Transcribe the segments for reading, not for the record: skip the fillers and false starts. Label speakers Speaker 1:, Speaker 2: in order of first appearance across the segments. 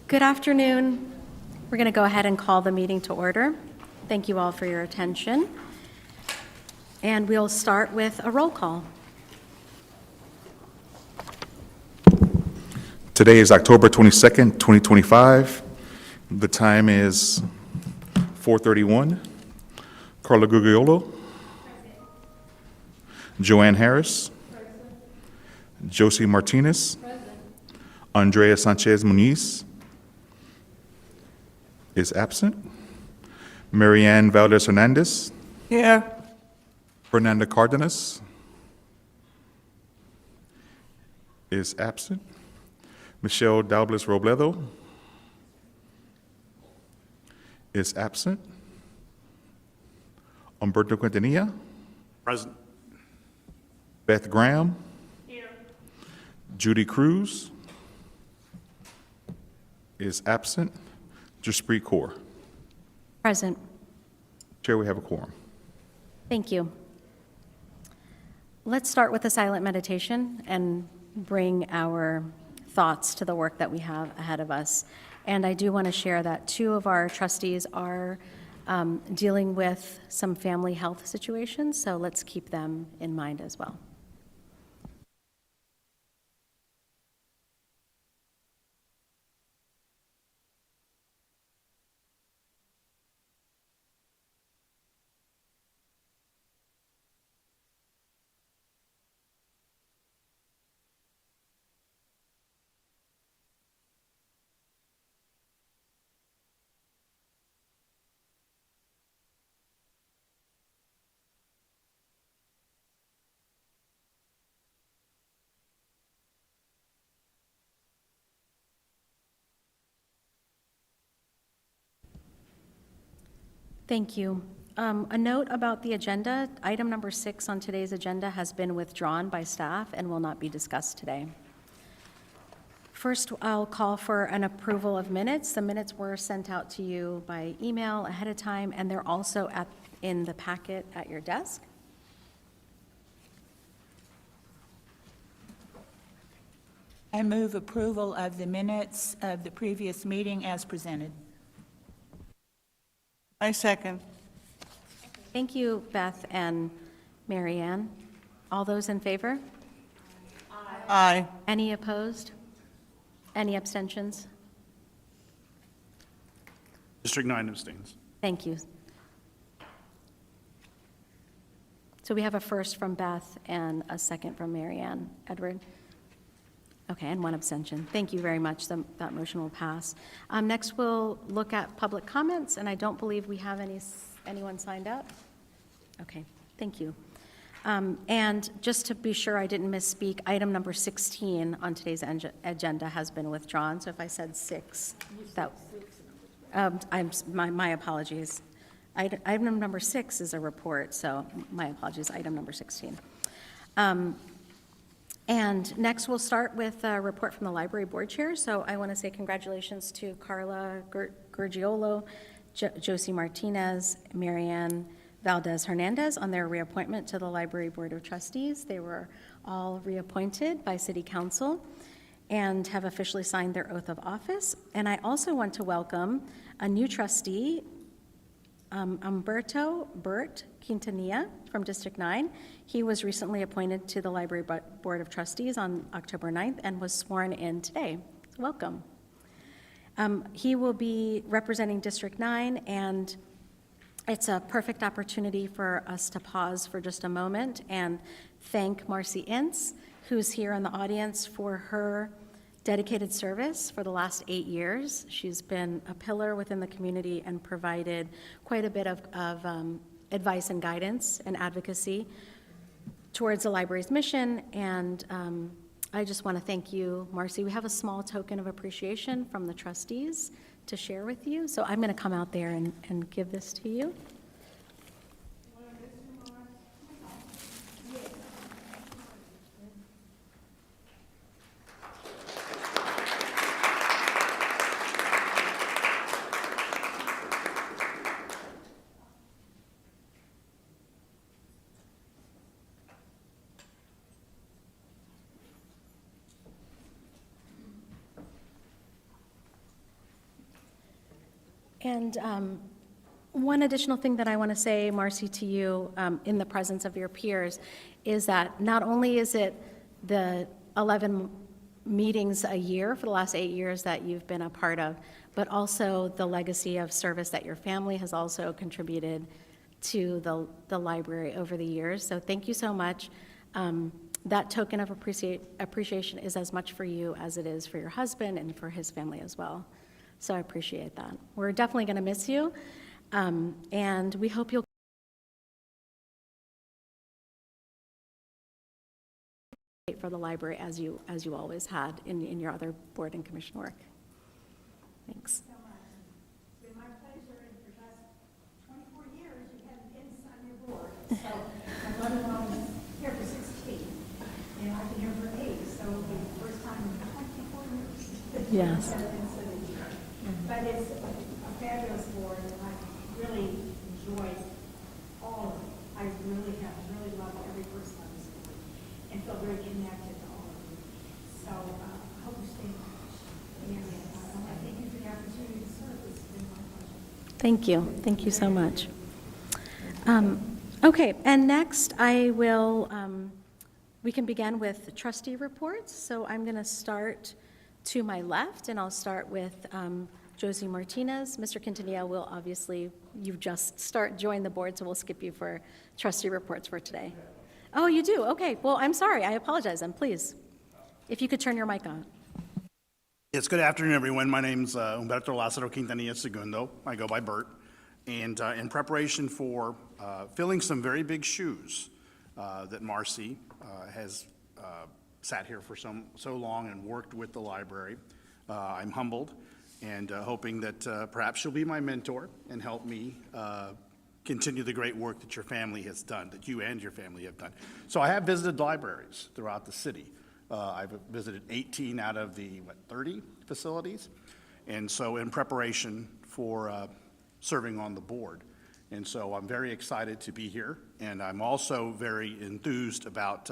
Speaker 1: Good afternoon. We're going to go ahead and call the meeting to order. Thank you all for your attention. And we'll start with a roll call.
Speaker 2: Today is October 22nd, 2025. The time is 4:31. Carla Gugliolo. Joanne Harris. Josie Martinez. Andrea Sanchez Muniz is absent. Marianne Valdez Hernandez.
Speaker 3: Here.
Speaker 2: Fernanda Cardenas is absent. Michelle Dalbles Robledo is absent. Humberto Quintanilla.
Speaker 3: Present.
Speaker 2: Beth Graham. Here. Judy Cruz is absent. Jaspreet Kaur.
Speaker 1: Present.
Speaker 2: Chair, we have a quorum.
Speaker 1: Thank you. Let's start with a silent meditation and bring our thoughts to the work that we have ahead of us. And I do want to share that two of our trustees are dealing with some family health situations, so let's keep them in mind as well. Thank you. A note about the agenda, item number 6 on today's agenda has been withdrawn by staff and will not be discussed today. First, I'll call for an approval of minutes. The minutes were sent out to you by email ahead of time, and they're also in the packet at your desk.
Speaker 4: I move approval of the minutes of the previous meeting as presented.
Speaker 3: I second.
Speaker 1: Thank you, Beth and Mary Ann. All those in favor?
Speaker 3: Aye.
Speaker 1: Any opposed? Any abstentions?
Speaker 3: District 9 abstains.
Speaker 1: Thank you. So we have a first from Beth and a second from Mary Ann. Edward? Okay, and one abstention. Thank you very much. That motion will pass. Next, we'll look at public comments, and I don't believe we have anyone signed up. Okay, thank you. And just to be sure I didn't misspeak, item number 16 on today's agenda has been withdrawn. So if I said 6, my apologies. Item number 6 is a report, so my apologies. Item number 16. And next, we'll start with a report from the library board chair. So I want to say congratulations to Carla Gurgiolo, Josie Martinez, Marianne Valdez Hernandez on their reappointment to the library board of trustees. They were all reappointed by city council and have officially signed their oath of office. And I also want to welcome a new trustee, Humberto Bert Quintanilla from District 9. He was recently appointed to the Library Board of Trustees on October 9th and was sworn in today. Welcome. He will be representing District 9, and it's a perfect opportunity for us to pause for just a moment and thank Marcy Ince, who's here in the audience, for her dedicated service for the last 8 years. She's been a pillar within the community and provided quite a bit of advice and guidance and advocacy towards the library's mission. And I just want to thank you, Marcy. We have a small token of appreciation from the trustees to share with you. So I'm going to come out there and give this to you. And one additional thing that I want to say, Marcy, to you in the presence of your peers is that not only is it the 11 meetings a year for the last 8 years that you've been a part of, but also the legacy of service that your family has also contributed to the library over the years. So thank you so much. That token of appreciation is as much for you as it is for your husband and for his family as well. So I appreciate that. We're definitely going to miss you, and we hope you'll for the library as you always had in your other board and commission work. Thanks.
Speaker 5: So much. It's been my pleasure, and for the last 24 years, you haven't been on your board. So my mother-in-law was here for 16, and I've been here for 8, so it'll be the first time in 24 years.
Speaker 1: Yes.
Speaker 5: But it's a fabulous board, and I really enjoyed all of it. I really have really loved every person on this board, and feel very connected to all of you. So I hope you stay in touch. And I thank you for the opportunity to serve. It's been my pleasure.
Speaker 1: Thank you. Thank you so much. Okay, and next I will, we can begin with trustee reports. So I'm going to start to my left, and I'll start with Josie Martinez. Mr. Quintanilla will obviously, you've just joined the board, so we'll skip you for trustee reports for today. Oh, you do? Okay. Well, I'm sorry. I apologize. And please, if you could turn your mic on.
Speaker 3: Yes, good afternoon, everyone. My name's Humberto Lázaro Quintanilla Segundo. I go by Bert. And in preparation for filling some very big shoes that Marcy has sat here for so long and worked with the library, I'm humbled and hoping that perhaps she'll be my mentor and help me continue the great work that your family has done, that you and your family have done. So I have visited libraries throughout the city. I've visited 18 out of the, 30 facilities? And so in preparation for serving on the board. And so I'm very excited to be here, and I'm also very enthused about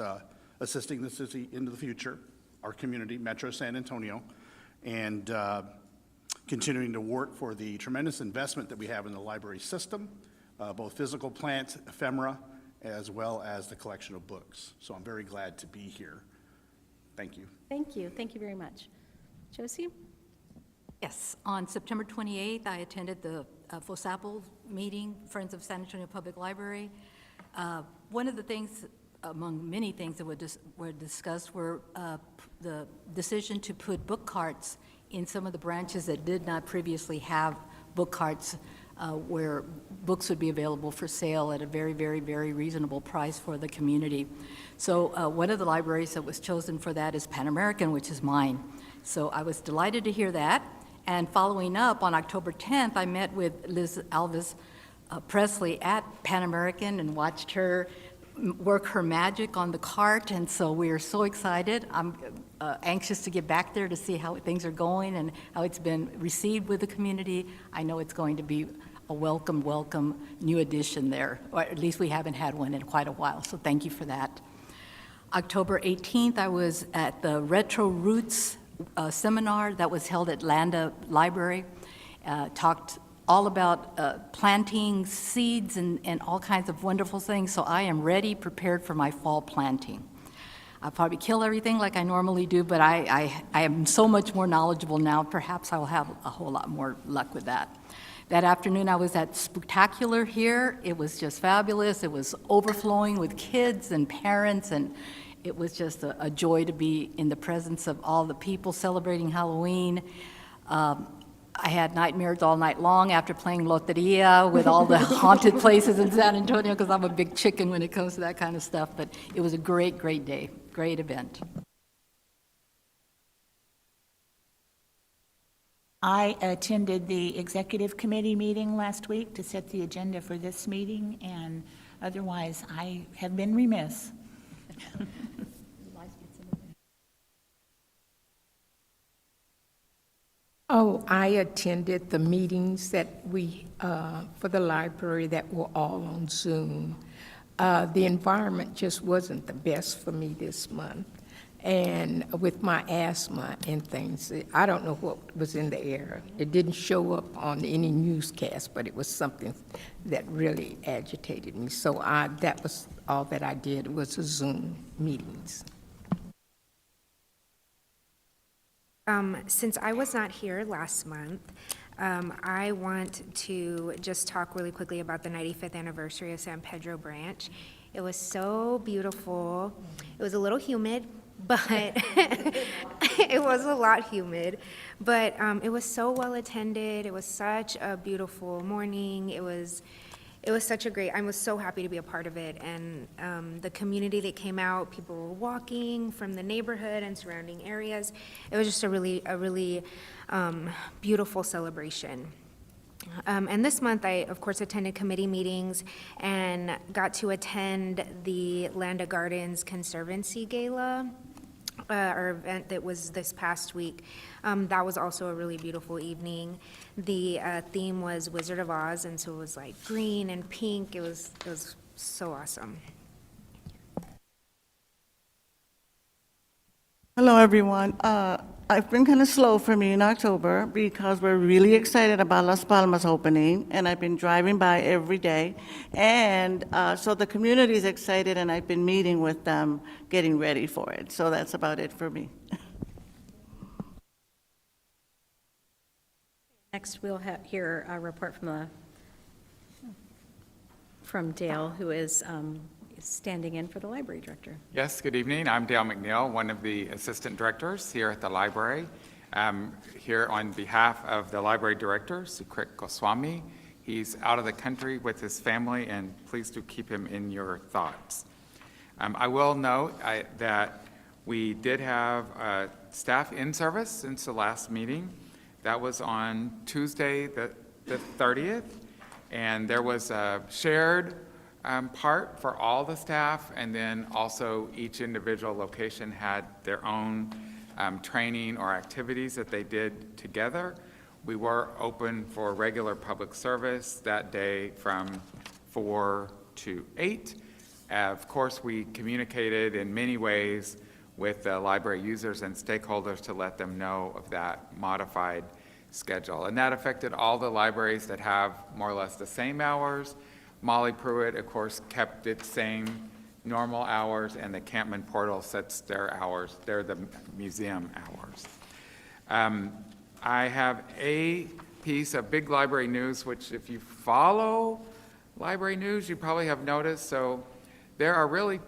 Speaker 3: assisting the city into the future, our community, Metro San Antonio, and continuing to work for the tremendous investment that we have in the library system, both physical plant, ephemera, as well as the collection of books. So I'm very glad to be here. Thank you.
Speaker 1: Thank you. Thank you very much. Josie?
Speaker 6: Yes, on September 28th, I attended the SAPL meeting, Friends of San Antonio Public Library. One of the things, among many things that were discussed, were the decision to put book carts in some of the branches that did not previously have book carts where books would be available for sale at a very, very, very reasonable price for the community. So one of the libraries that was chosen for that is Pan American, which is mine. So I was delighted to hear that. And following up, on October 10th, I met with Liz Alvis Presley at Pan American and watched her work her magic on the cart, and so we are so excited. I'm anxious to get back there to see how things are going and how it's been received with the community. I know it's going to be a welcome new addition there, or at least we haven't had one in quite a while, so thank you for that. October 18th, I was at the Retro Roots seminar that was held at Landa Library, talked all about planting seeds and all kinds of wonderful things, so I am ready, prepared for my fall planting. I'll probably kill everything like I normally do, but I am so much more knowledgeable now, perhaps I will have a whole lot more luck with that. That afternoon I was at Spooktacular here. It was just fabulous. It was overflowing with kids and parents, and it was just a joy to be in the presence of all the people celebrating Halloween. I had nightmares all night long after playing Loteria with all the haunted places in San Antonio, because I'm a big chicken when it comes to that kind of stuff, but it was a great, great day, great event.
Speaker 4: I attended the executive committee meeting last week to set the agenda for this meeting, and otherwise I have been remiss.
Speaker 7: Oh, I attended the meetings that for the library that were all on Zoom. The environment just wasn't the best for me this month. And with my asthma and things, I don't know what was in the air. It didn't show up on any newscast, but it was something that really agitated me. So that was all that I did, was a Zoom meetings.
Speaker 8: Since I was not here last month, I want to just talk really quickly about the 95th anniversary of San Pedro Branch. It was so beautiful. It was a little humid, but it was a lot humid, but it was so well attended. It was such a beautiful morning. It was such a great, I was so happy to be a part of it, and the community that came out, people were walking from the neighborhood and surrounding areas. It was just a really beautiful celebration. And this month, I, of course, attended committee meetings and got to attend the Land of Gardens Conservancy Gala, or event that was this past week. That was also a really beautiful evening. The theme was Wizard of Oz, and so it was like green and pink. It was so awesome.
Speaker 9: Hello, everyone. I've been kind of slow for me in October because we're really excited about Las Palmas opening, and I've been driving by every day. And so the community is excited, and I've been meeting with them, getting ready for it. So that's about it for me.
Speaker 1: Next, we'll hear a report from Dale, who is standing in for the library director.
Speaker 10: Yes, good evening. I'm Dale McNeil, one of the assistant directors here at the library. Here on behalf of the library director, Sukrit Goswami. He's out of the country with his family, and please do keep him in your thoughts. I will note that we did have staff in service since the last meeting. That was on Tuesday, the 30th, and there was a shared part for all the staff, and then also each individual location had their own training or activities that they did together. We were open for regular public service that day from 4 to 8. Of course, we communicated in many ways with the library users and stakeholders to let them know of that modified schedule. And that affected all the libraries that have more or less the same hours. Molly Pruitt, of course, kept its same normal hours, and the Campman Portal sets their hours. They're the museum hours. I have a piece of big library news, which if you follow library news, you probably have noticed. So there are really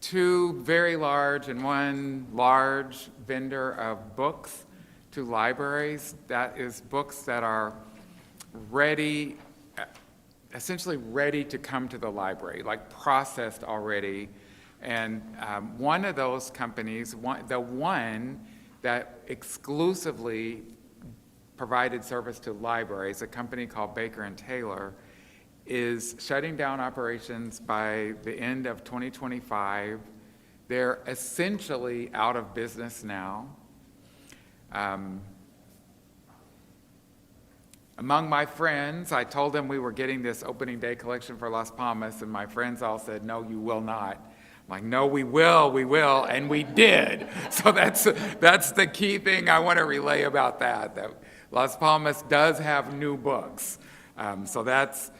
Speaker 10: two very large and one large vendor of books to libraries. That is books that are ready, essentially ready to come to the library, like processed already. And one of those companies, the one that exclusively provided service to libraries, a company called Baker & Taylor, is shutting down operations by the end of 2025. They're essentially out of business now. Among my friends, I told them we were getting this opening day collection for Las Palmas, and my friends all said, "No, you will not." I'm like, "No, we will," and we did. So that's the key thing I want to relay about that Las Palmas does have new books. So that's,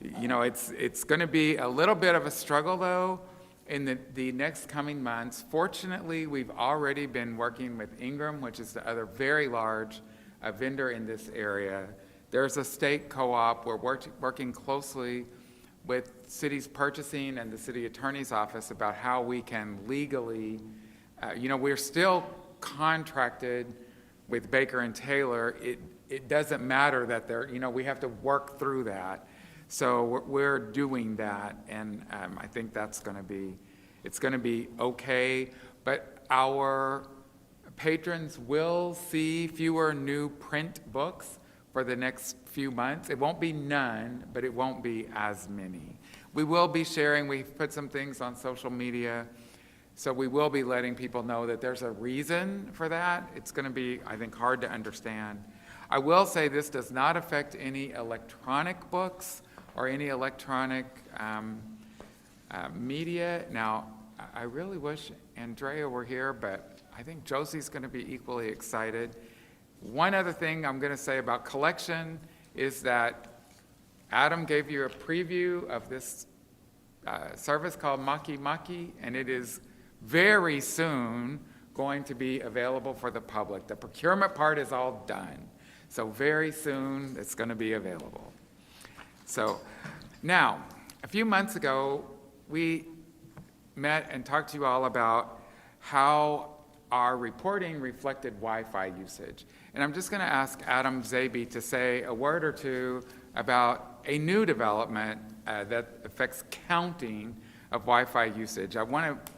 Speaker 10: it's going to be a little bit of a struggle, though, in the next coming months. Fortunately, we've already been working with Ingram, which is the other very large vendor in this area. There's a state co-op. We're working closely with city's purchasing and the city attorney's office about how we can legally, we're still contracted with Baker & Taylor. It doesn't matter that we have to work through that. So we're doing that, and I think it's going to be okay. But our patrons will see fewer new print books for the next few months. It won't be none, but it won't be as many. We will be sharing, we've put some things on social media, so we will be letting people know that there's a reason for that. It's going to be, I think, hard to understand. I will say this does not affect any electronic books or any electronic media. Now, I really wish Andrea were here, but I think Josie's going to be equally excited. One other thing I'm going to say about collection is that Adam gave you a preview of this service called Maki Maki, and it is very soon going to be available for the public. The procurement part is all done, so very soon it's going to be available. So now, a few months ago, we met and talked to you all about how our reporting reflected Wi-Fi usage. And I'm just going to ask Adam Zabi to say a word or two about a new development that affects counting of Wi-Fi usage. I want to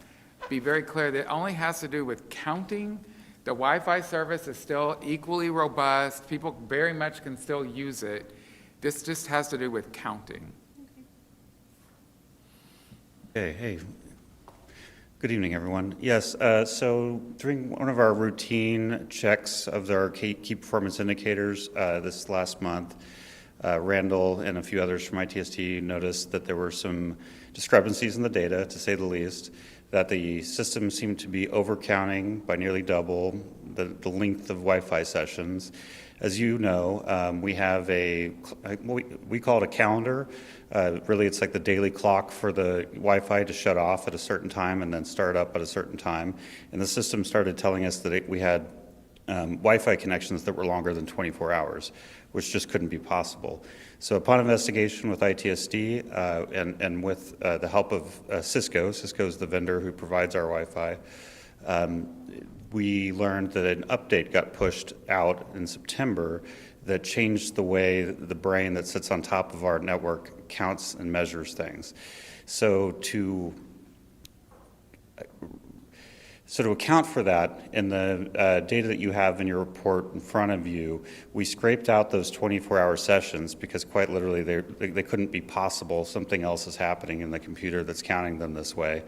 Speaker 10: be very clear that it only has to do with counting. The Wi-Fi service is still equally robust. People very much can still use it. This just has to do with counting.
Speaker 11: Hey. Good evening, everyone. Yes, so during one of our routine checks of our key performance indicators this last month, Randall and a few others from ITST noticed that there were some discrepancies in the data, to say the least, that the system seemed to be overcounting by nearly double the length of Wi-Fi sessions. As you know, we have we call it a calendar. Really, it's like the daily clock for the Wi-Fi to shut off at a certain time and then start up at a certain time. And the system started telling us that we had Wi-Fi connections that were longer than 24 hours, which just couldn't be possible. So upon investigation with ITSD and with the help of Cisco is the vendor who provides our Wi-Fi, we learned that an update got pushed out in September that changed the way the brain that sits on top of our network counts and measures things. So to account for that, in the data that you have in your report in front of you, we scraped out those 24-hour sessions because quite literally they couldn't be possible. Something else is happening in the computer that's counting them this way.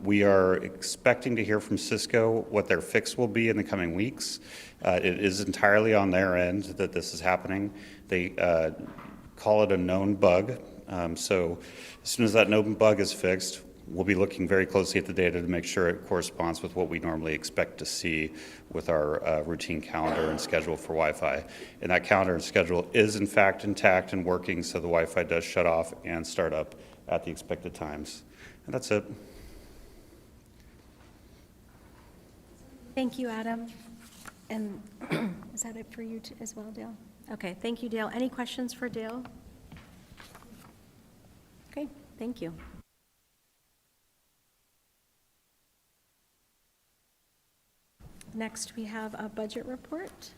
Speaker 11: We are expecting to hear from Cisco what their fix will be in the coming weeks. It is entirely on their end that this is happening. They call it a known bug. So as soon as that known bug is fixed, we'll be looking very closely at the data to make sure it corresponds with what we normally expect to see with our routine calendar and schedule for Wi-Fi. And that calendar and schedule is in fact intact and working, so the Wi-Fi does shut off and start up at the expected times. And that's it.
Speaker 1: Thank you, Adam. And is that it for you as well, Dale? Okay, thank you, Dale. Any questions for Dale? Okay, thank you. Next, we have a budget report.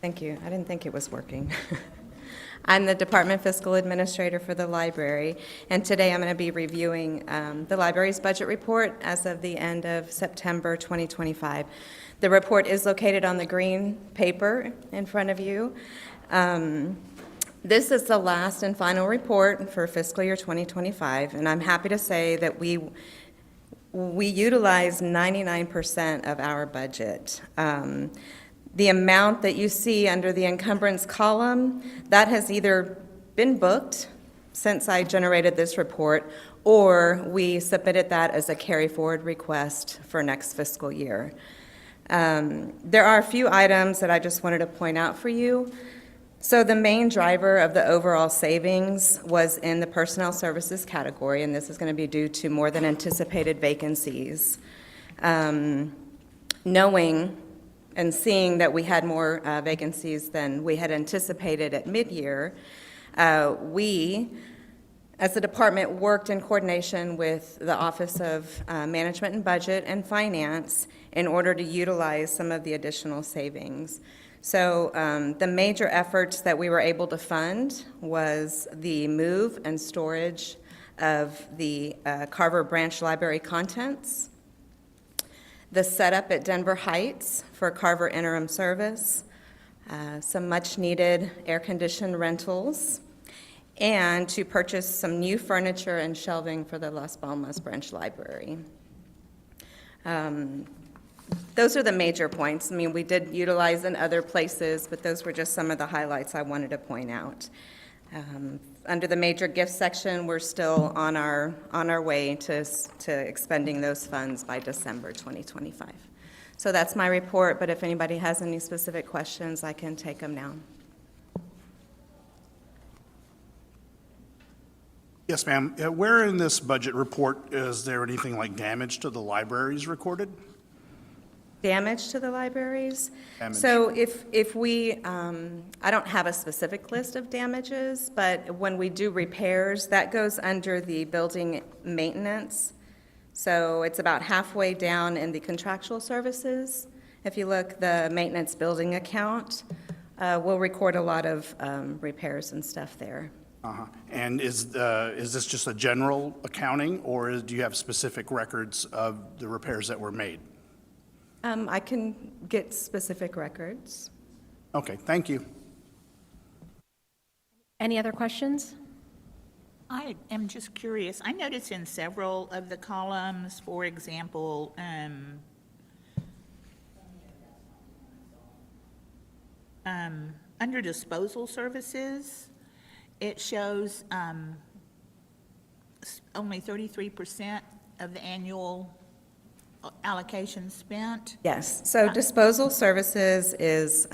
Speaker 12: Thank you. I didn't think it was working. I'm the Department Fiscal Administrator for the library, and today I'm going to be reviewing the library's budget report as of the end of September 2025. The report is located on the green paper in front of you. This is the last and final report for fiscal year 2025, and I'm happy to say that we utilize 99% of our budget. The amount that you see under the encumbrance column, that has either been booked since I generated this report, or we submitted that as a carry-forward request for next fiscal year. There are a few items that I just wanted to point out for you. So the main driver of the overall savings was in the personnel services category, and this is going to be due to more than anticipated vacancies. Knowing and seeing that we had more vacancies than we had anticipated at mid-year, we, as the department, worked in coordination with the Office of Management and Budget and Finance in order to utilize some of the additional savings. So the major efforts that we were able to fund was the move and storage of the Carver Branch Library contents, the setup at Denver Heights for Carver interim service, some much-needed air-conditioned rentals, and to purchase some new furniture and shelving for the Las Palmas Branch Library. Those are the major points. I mean, we did utilize in other places, but those were just some of the highlights I wanted to point out. Under the major gift section, we're still on our way to expending those funds by December 2025. So that's my report, but if anybody has any specific questions, I can take them now.
Speaker 3: Yes, ma'am. Where in this budget report is there anything like damage to the libraries recorded?
Speaker 12: Damage to the libraries?
Speaker 3: Damage.
Speaker 12: So if we, I don't have a specific list of damages, but when we do repairs, that goes under the building maintenance. So it's about halfway down in the contractual services. If you look, the maintenance building account, we'll record a lot of repairs and stuff there.
Speaker 3: Uh-huh. And is this just a general accounting, or do you have specific records of the repairs that were made?
Speaker 12: I can get specific records.
Speaker 3: Okay, thank you.
Speaker 1: Any other questions?
Speaker 4: I am just curious. I noticed in several of the columns, for example, under disposal services, it shows only 33% of the annual allocation spent.
Speaker 12: Yes, so disposal services is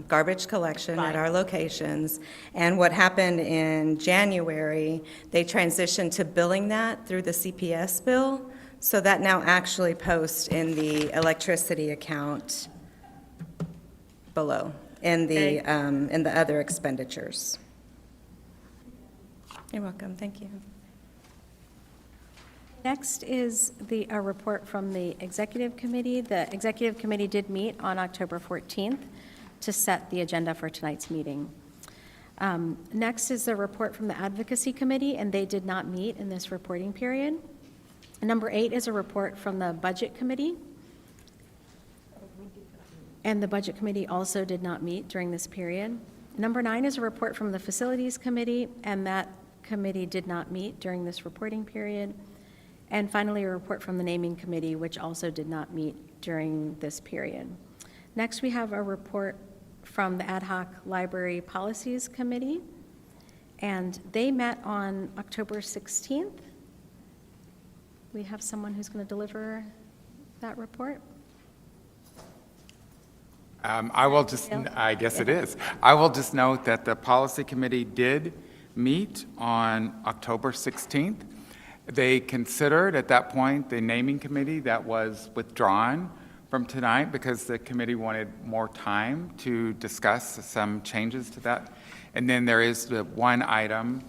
Speaker 12: garbage collection at
Speaker 4: Right.
Speaker 12: our locations. And what happened in January, they transitioned to billing that through the CPS bill. So that now actually posts in the electricity account below, in the other expenditures. You're welcome, thank you.
Speaker 1: Next is a report from the Executive Committee. The Executive Committee did meet on October 14th to set the agenda for tonight's meeting. Next is the report from the Advocacy Committee, and they did not meet in this reporting period. Number 8 is a report from the Budget Committee. And the Budget Committee also did not meet during this period. Number 9 is a report from the Facilities Committee, and that committee did not meet during this reporting period. And finally, a report from the Naming Committee, which also did not meet during this period. Next, we have a report from the Ad Hoc Library Policies Committee, and they met on October 16th. We have someone who's going to deliver that report.
Speaker 10: I guess it is. I will just note that the Policy Committee did meet on October 16th. They considered at that point the naming committee that was withdrawn from tonight because the committee wanted more time to discuss some changes to that. And then there is the one item,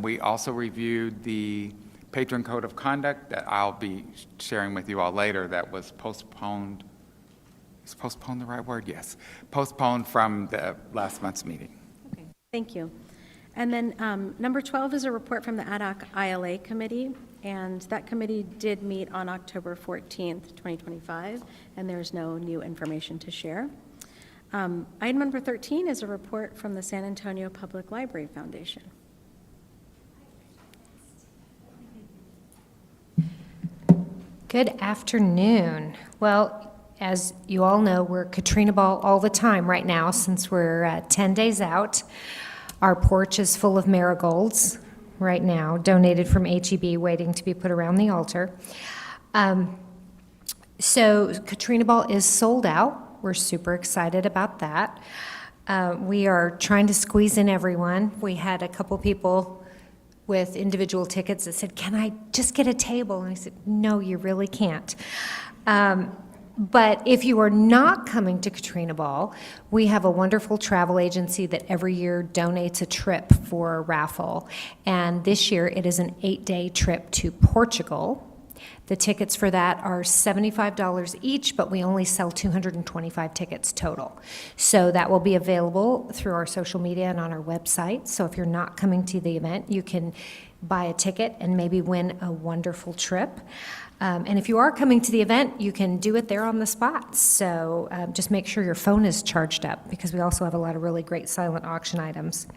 Speaker 10: we also reviewed the Patron Code of Conduct that I'll be sharing with you all later that was postponed. Is postponed the right word? Yes. Postponed from the last month's meeting.
Speaker 1: Okay, thank you. And then number 12 is a report from the Ad Hoc ILA Committee, and that committee did meet on October 14th, 2025, and there's no new information to share. Item number 13 is a report from the San Antonio Public Library Foundation.
Speaker 13: Good afternoon. Well, as you all know, we're Katrina Ball all the time right now since we're 10 days out. Our porch is full of marigolds right now, donated from HEB, waiting to be put around the altar. So Katrina Ball is sold out. We're super excited about that. We are trying to squeeze in everyone. We had a couple people with individual tickets that said, "Can I just get a table?" And I said, "No, you really can't." But if you are not coming to Katrina Ball, we have a wonderful travel agency that every year donates a trip for a raffle. And this year it is an 8-day trip to Portugal. The tickets for that are $75 each, but we only sell 225 tickets total. So that will be available through our social media and on our website. So if you're not coming to the event, you can buy a ticket and maybe win a wonderful trip. And if you are coming to the event, you can do it there on the spot. So just make sure your phone is charged up because we also have a lot of really great silent auction items.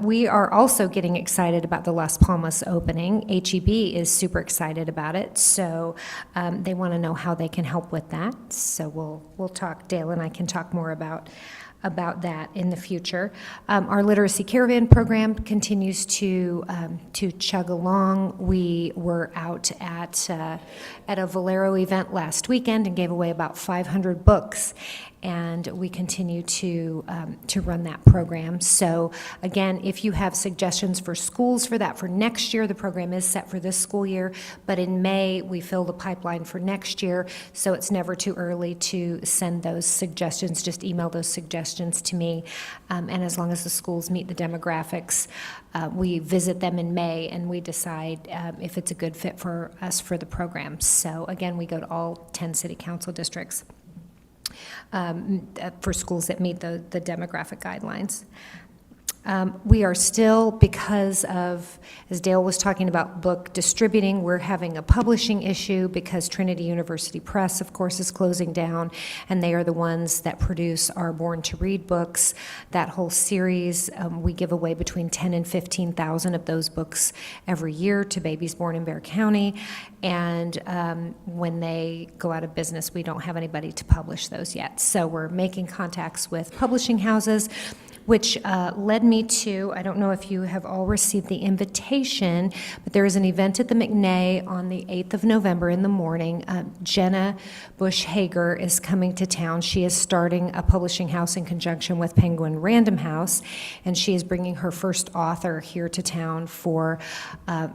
Speaker 13: We are also getting excited about the Las Palmas opening. HEB is super excited about it, so they want to know how they can help with that. So we'll talk, Dale and I can talk more about that in the future. Our literacy caravan program continues to chug along. We were out at a Valero event last weekend and gave away about 500 books, and we continue to run that program. So again, if you have suggestions for schools for that for next year, the program is set for this school year, but in May, we fill the pipeline for next year, so it's never too early to send those suggestions. Just email those suggestions to me, and as long as the schools meet the demographics, we visit them in May and we decide if it's a good fit for us for the program. So again, we go to all 10 city council districts for schools that meet the demographic guidelines. We are still, because of, as Dale was talking about book distributing, we're having a publishing issue because Trinity University Press, of course, is closing down, and they are the ones that produce our Born to Read books. That whole series, we give away between 10 and 15,000 of those books every year to babies born in Bexar County, and when they go out of business, we don't have anybody to publish those yet. So we're making contacts with publishing houses, which led me to, I don't know if you have all received the invitation, but there is an event at the McNay on the 8th of November in the morning. Jenna Bush Hager is coming to town. She is starting a publishing house in conjunction with Penguin Random House, and she is bringing her first author here to town for a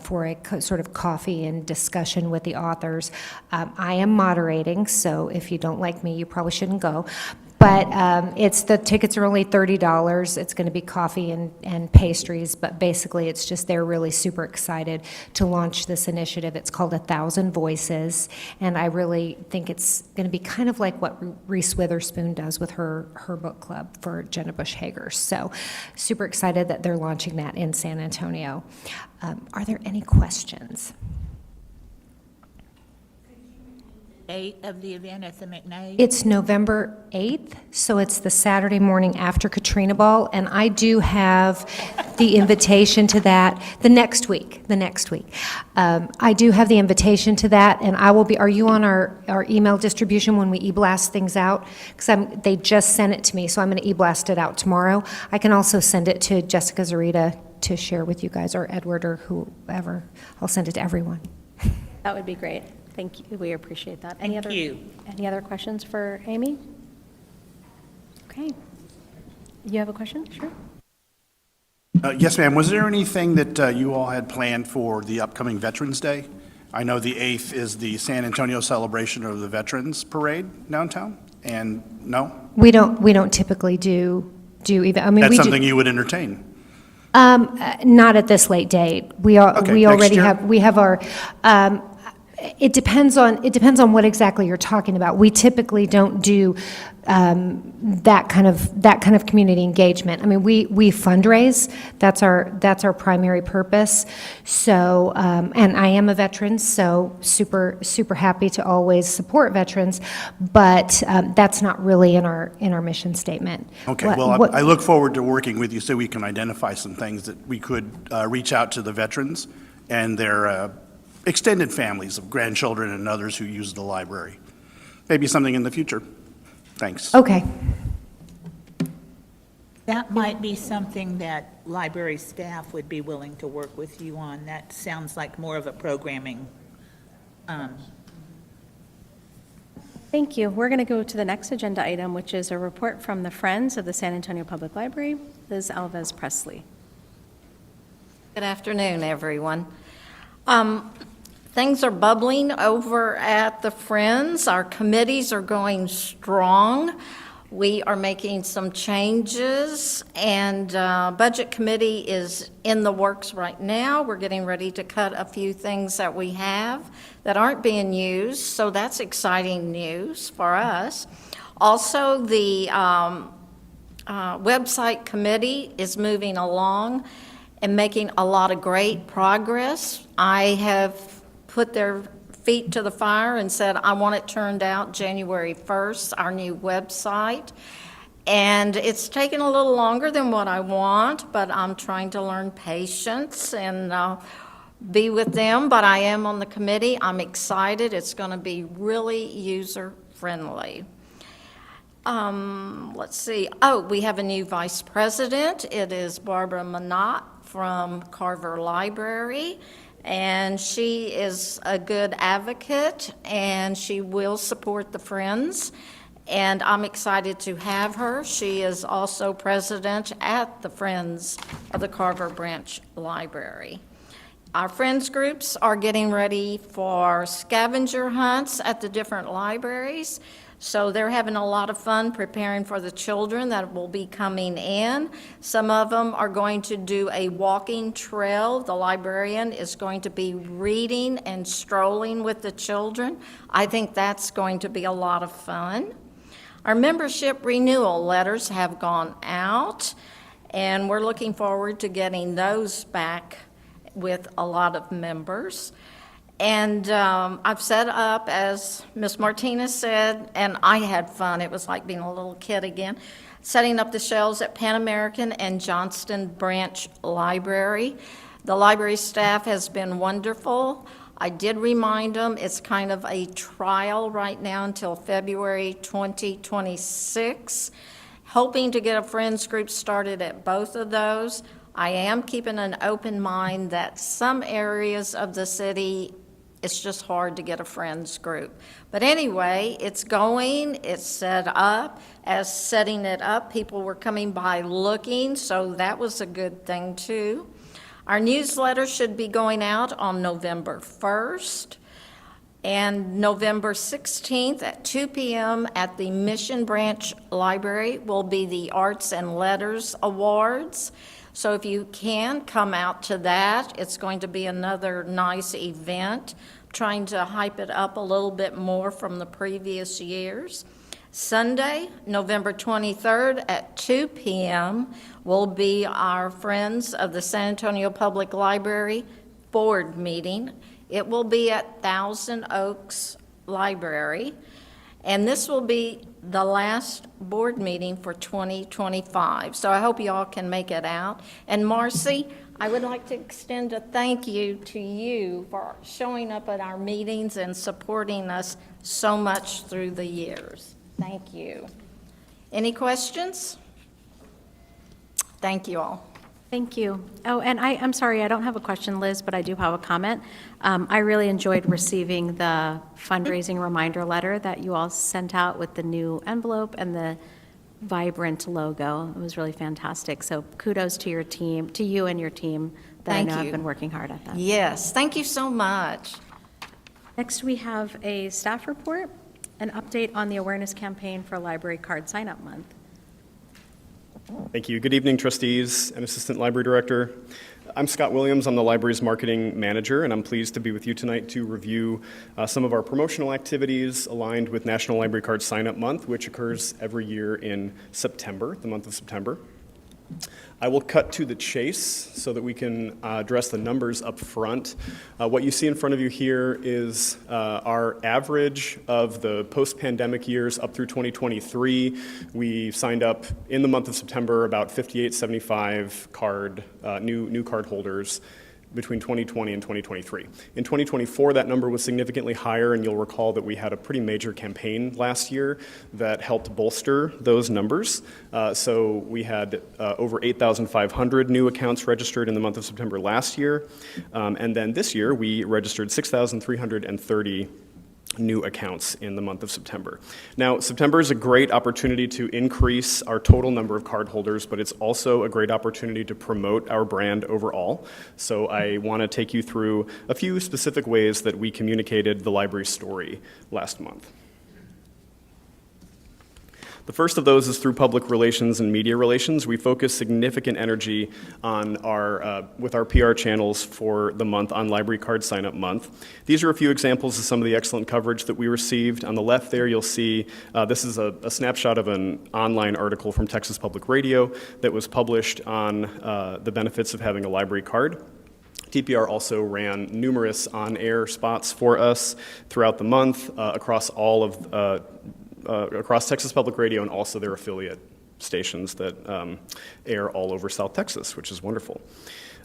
Speaker 13: sort of coffee and discussion with the authors. I am moderating, so if you don't like me, you probably shouldn't go. But the tickets are only $30. It's going to be coffee and pastries, but basically it's just they're really super excited to launch this initiative. It's called 1,000 Voices, and I really think it's going to be kind of like what Reese Witherspoon does with her book club for Jenna Bush Hager. So super excited that they're launching that in San Antonio. Are there any questions?
Speaker 4: Date of the event at the McNay?
Speaker 13: It's November 8th, so it's the Saturday morning after Katrina Ball, and I do have the invitation to that the next week. I do have the invitation to that, and I will be, are you on our email distribution when we e-blast things out? Because they just sent it to me, so I'm going to e-blast it out tomorrow. I can also send it to Jessica Zarita to share with you guys, or Edward, or whoever. I'll send it to everyone.
Speaker 1: That would be great. Thank you. We appreciate that. Any other questions for Amy? Okay. You have a question? Sure.
Speaker 3: Yes, ma'am. Was there anything that you all had planned for the upcoming Veterans Day? I know the 8th is the San Antonio celebration of the Veterans Parade downtown, and no?
Speaker 13: We don't typically do even. I mean,
Speaker 3: That's something you would entertain?
Speaker 13: Not at this late date. We already have our. It depends on what exactly you're talking about. We typically don't do that kind of community engagement. I mean, we fundraise. That's our primary purpose. So, and I am a veteran, so super happy to always support veterans. But that's not really in our mission statement.
Speaker 3: Okay. I look forward to working with you so we can identify some things that we could reach out to the veterans and their extended families of grandchildren and others who use the library. Maybe something in the future. Thanks.
Speaker 13: Okay.
Speaker 4: That might be something that library staff would be willing to work with you on. That sounds like more of a programming.
Speaker 1: Thank you. We're going to go to the next agenda item, which is a report from the Friends of the San Antonio Public Library. Liz Alves Presley.
Speaker 14: Good afternoon, everyone. Things are bubbling over at the Friends. Our committees are going strong. We are making some changes, and Budget Committee is in the works right now. We're getting ready to cut a few things that we have that aren't being used, so that's exciting news for us. Also, the Website Committee is moving along and making a lot of great progress. I have put their feet to the fire and said, I want it turned out January 1st, our new website. And it's taken a little longer than what I want, but I'm trying to learn patience and be with them. But I am on the committee. I'm excited. It's going to be really user-friendly. Let's see. Oh, we have a new vice president. It is Barbara Manott from Carver Library. And she is a good advocate, and she will support the Friends. And I'm excited to have her. She is also president at the Friends of the Carver Branch Library. Our Friends groups are getting ready for scavenger hunts at the different libraries. So they're having a lot of fun preparing for the children that will be coming in. Some of them are going to do a walking trail. The librarian is going to be reading and strolling with the children. I think that's going to be a lot of fun. Our membership renewal letters have gone out, and we're looking forward to getting those back with a lot of members. And I've set up, as Ms. Martinez said, and I had fun. It was like being a little kid again, setting up the shelves at Pan American and Johnston Branch Library. The library staff has been wonderful. I did remind them it's kind of a trial right now until February 2026, hoping to get a Friends group started at both of those. I am keeping an open mind that some areas of the city, it's just hard to get a Friends group. But anyway, it's going, it's set up. As setting it up, people were coming by looking, so that was a good thing too. Our newsletter should be going out on November 1st. And November 16th at 2 p.m. at the Mission Branch Library will be the Arts and Letters Awards. So if you can, come out to that. It's going to be another nice event, trying to hype it up a little bit more from the previous years. Sunday, November 23rd at 2 p.m. will be our Friends of the San Antonio Public Library board meeting. It will be at Thousand Oaks Library, and this will be the last board meeting for 2025. So I hope you all can make it out. And Marcy, I would like to extend a thank you to you for showing up at our meetings and supporting us so much through the years. Thank you. Any questions? Thank you all.
Speaker 1: Thank you. Oh, and I'm sorry, I don't have a question, Liz, but I do have a comment. I really enjoyed receiving the fundraising reminder letter that you all sent out with the new envelope and the vibrant logo. It was really fantastic. So kudos to your team, to you and your team that
Speaker 14: Thank
Speaker 1: I know
Speaker 14: you.
Speaker 1: have been working hard at that.
Speaker 14: Yes, thank you so much.
Speaker 1: Next, we have a staff report, an update on the awareness campaign for Library Card Sign-Up Month.
Speaker 15: Thank you. Good evening, trustees and Assistant Library Director. I'm Scott Williams. I'm the library's marketing manager, and I'm pleased to be with you tonight to review some of our promotional activities aligned with National Library Card Sign-Up Month, which occurs every year in September, the month of September. I will cut to the chase so that we can address the numbers up front. What you see in front of you here is our average of the post-pandemic years up through 2023. We signed up in the month of September about 5875 new card holders between 2020 and 2023. In 2024, that number was significantly higher, and you'll recall that we had a pretty major campaign last year that helped bolster those numbers. So we had over 8,500 new accounts registered in the month of September last year, and then this year we registered 6,330 new accounts in the month of September. Now, September is a great opportunity to increase our total number of cardholders, but it's also a great opportunity to promote our brand overall. So I want to take you through a few specific ways that we communicated the library story last month. The first of those is through public relations and media relations. We focus significant energy on with our PR channels for the month on Library Card Sign-Up Month. These are a few examples of some of the excellent coverage that we received. On the left there, you'll see this is a snapshot of an online article from Texas Public Radio that was published on the benefits of having a library card. TPR also ran numerous on-air spots for us throughout the month across Texas Public Radio and also their affiliate stations that air all over South Texas, which is wonderful.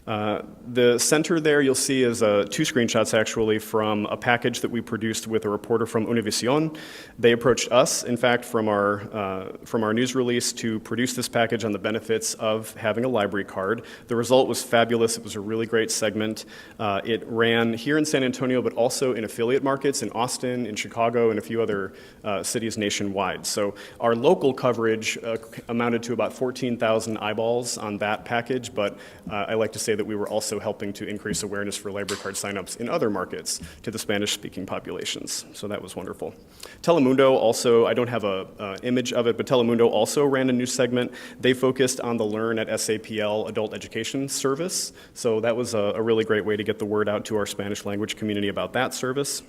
Speaker 15: The center there you'll see is two screenshots actually from a package that we produced with a reporter from Univision. They approached us, in fact, from our news release to produce this package on the benefits of having a library card. The result was fabulous. It was a really great segment. It ran here in San Antonio, but also in affiliate markets in Austin, in Chicago, and a few other cities nationwide. So our local coverage amounted to about 14,000 eyeballs on that package, but I like to say that we were also helping to increase awareness for library card signups in other markets to the Spanish-speaking populations. So that was wonderful. Telemundo also, I don't have an image of it, but Telemundo also ran a news segment. They focused on the Learn at SAPL adult education service. So that was a really great way to get the word out to our Spanish language community about that service.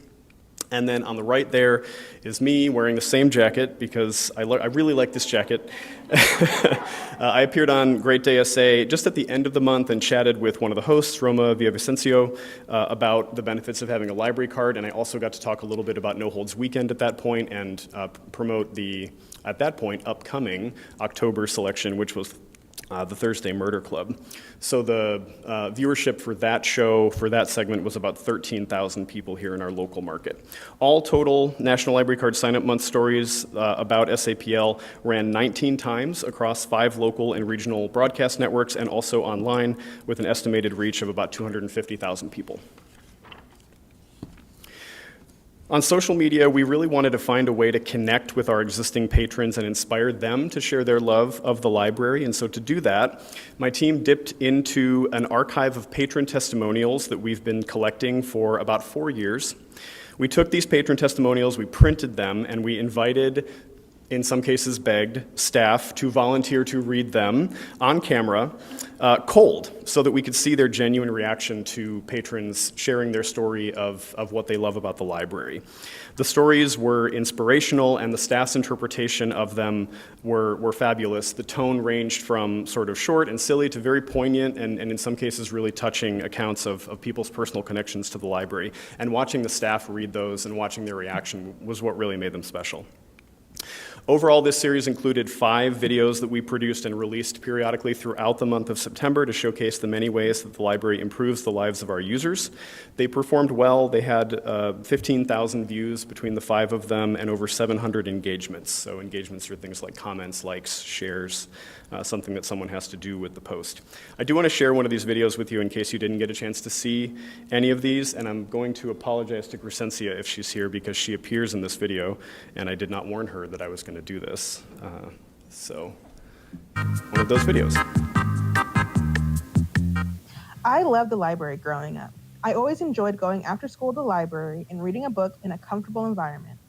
Speaker 15: And then on the right there is me wearing the same jacket because I really like this jacket. I appeared on Great Day SA just at the end of the month and chatted with one of the hosts, Roma Villavicencio, about the benefits of having a library card. And I also got to talk a little bit about No Holds Weekend at that point and promote the, at that point, upcoming October selection, which was the Thursday Murder Club. So the viewership for that show, for that segment, was about 13,000 people here in our local market. All total National Library Card Sign-Up Month stories about SAPL ran 19 times across 5 local and regional broadcast networks and also online with an estimated reach of about 250,000 people. On social media, we really wanted to find a way to connect with our existing patrons and inspire them to share their love of the library. And so to do that, my team dipped into an archive of patron testimonials that we've been collecting for about 4 years. We took these patron testimonials, we printed them, and we invited, in some cases begged, staff to volunteer to read them on camera, cold, so that we could see their genuine reaction to patrons sharing their story of what they love about the library. The stories were inspirational, and the staff's interpretation of them were fabulous. The tone ranged from sort of short and silly to very poignant and in some cases really touching accounts of people's personal connections to the library. And watching the staff read those and watching their reaction was what really made them special. Overall, this series included 5 videos that we produced and released periodically throughout the month of September to showcase the many ways that the library improves the lives of our users. They performed well. They had 15,000 views between the 5 of them and over 700 engagements. So engagements are things like comments, likes, shares, something that someone has to do with the post. I do want to share one of these videos with you in case you didn't get a chance to see any of these, and I'm going to apologize to Crescencia if she's here because she appears in this video, and I did not warn her that I was going to do this. So, one of those videos.
Speaker 16: I loved the library growing up. I always enjoyed going after school to the library and reading a book in a comfortable environment.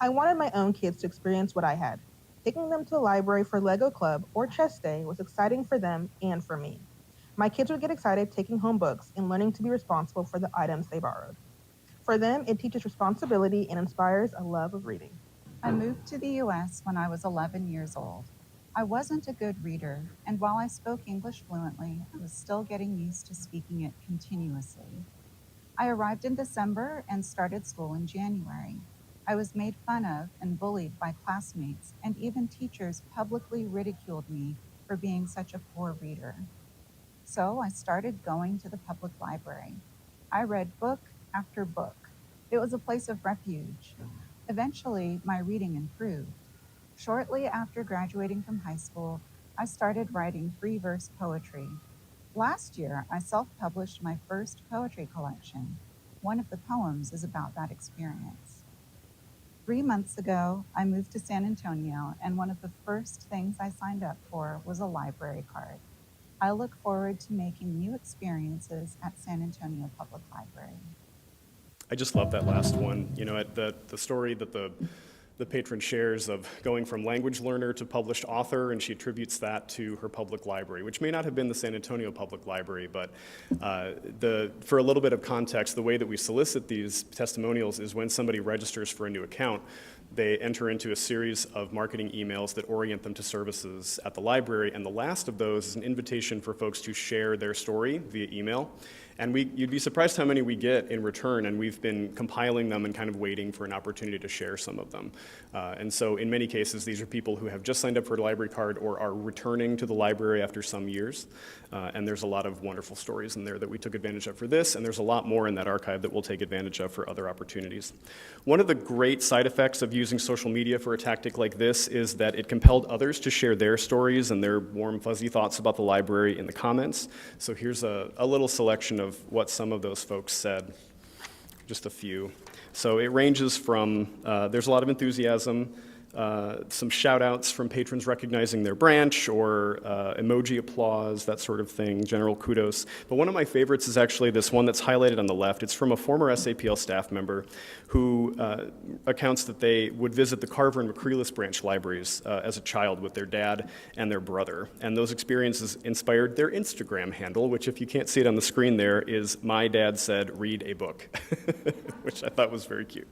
Speaker 16: I wanted my own kids to experience what I had. Taking them to the library for Lego Club or Chess Day was exciting for them and for me. My kids would get excited taking home books and learning to be responsible for the items they borrowed. For them, it teaches responsibility and inspires a love of reading.
Speaker 17: I moved to the U.S. when I was 11 years old. I wasn't a good reader, and while I spoke English fluently, I was still getting used to speaking it continuously. I arrived in December and started school in January. I was made fun of and bullied by classmates, and even teachers publicly ridiculed me for being such a poor reader. So I started going to the public library. I read book after book. It was a place of refuge. Eventually, my reading improved. Shortly after graduating from high school, I started writing free verse poetry. Last year, I self-published my first poetry collection. One of the poems is about that experience. 3 months ago, I moved to San Antonio, and one of the first things I signed up for was a library card. I look forward to making new experiences at San Antonio Public Library.
Speaker 15: I just love that last one. You know, the story that the patron shares of going from language learner to published author, and she attributes that to her public library, which may not have been the San Antonio Public Library, but for a little bit of context, the way that we solicit these testimonials is when somebody registers for a new account, they enter into a series of marketing emails that orient them to services at the library, and the last of those is an invitation for folks to share their story via email. And you'd be surprised how many we get in return, and we've been compiling them and kind of waiting for an opportunity to share some of them. And so in many cases, these are people who have just signed up for a library card or are returning to the library after some years. And there's a lot of wonderful stories in there that we took advantage of for this, and there's a lot more in that archive that we'll take advantage of for other opportunities. One of the great side effects of using social media for a tactic like this is that it compelled others to share their stories and their warm, fuzzy thoughts about the library in the comments. So here's a little selection of what some of those folks said, just a few. So it ranges from, there's a lot of enthusiasm, some shout outs from patrons recognizing their branch, or emoji applause, that sort of thing, general kudos. But one of my favorites is actually this one that's highlighted on the left. It's from a former SAPL staff member who accounts that they would visit the Carver and McCreeless branch libraries as a child with their dad and their brother. And those experiences inspired their Instagram handle, which, if you can't see it on the screen there, is "My Dad Said Read a Book," which I thought was very cute.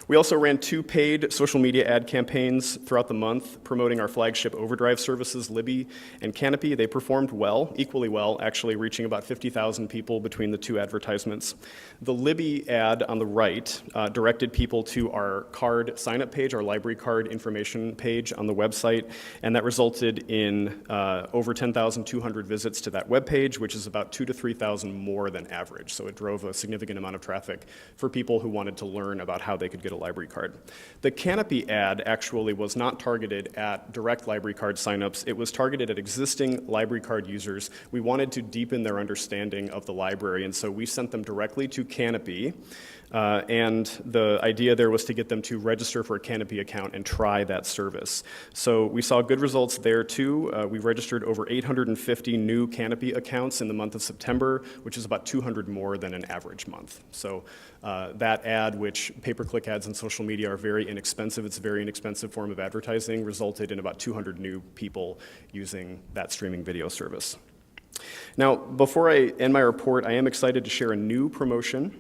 Speaker 15: We also ran 2 paid social media ad campaigns throughout the month promoting our flagship overdrive services, Libby and Canopy. They performed well, equally well, actually, reaching about 50,000 people between the 2 advertisements. The Libby ad on the right directed people to our card sign-up page, our library card information page on the website, and that resulted in over 10,200 visits to that webpage, which is about 2,000 to 3,000 more than average. So it drove a significant amount of traffic for people who wanted to learn about how they could get a library card. The Canopy ad actually was not targeted at direct library card signups. It was targeted at existing library card users. We wanted to deepen their understanding of the library, and so we sent them directly to Canopy. And the idea there was to get them to register for a Canopy account and try that service. So we saw good results there too. We registered over 850 new Canopy accounts in the month of September, which is about 200 more than an average month. So that ad, which pay-per-click ads on social media are very inexpensive, it's a very inexpensive form of advertising, resulted in about 200 new people using that streaming video service. Now, before I end my report, I am excited to share a new promotion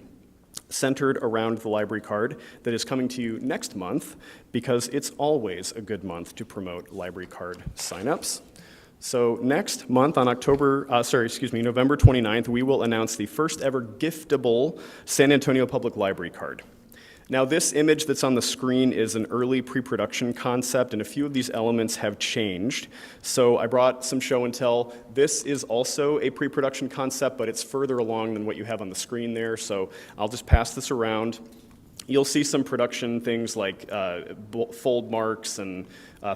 Speaker 15: centered around the library card that is coming to you next month, because it's always a good month to promote library card signups. So next month on November 29th, we will announce the first ever giftable San Antonio Public Library card. Now, this image that's on the screen is an early pre-production concept, and a few of these elements have changed. So I brought some show and tell. This is also a pre-production concept, but it's further along than what you have on the screen there, so I'll just pass this around. You'll see some production things like fold marks and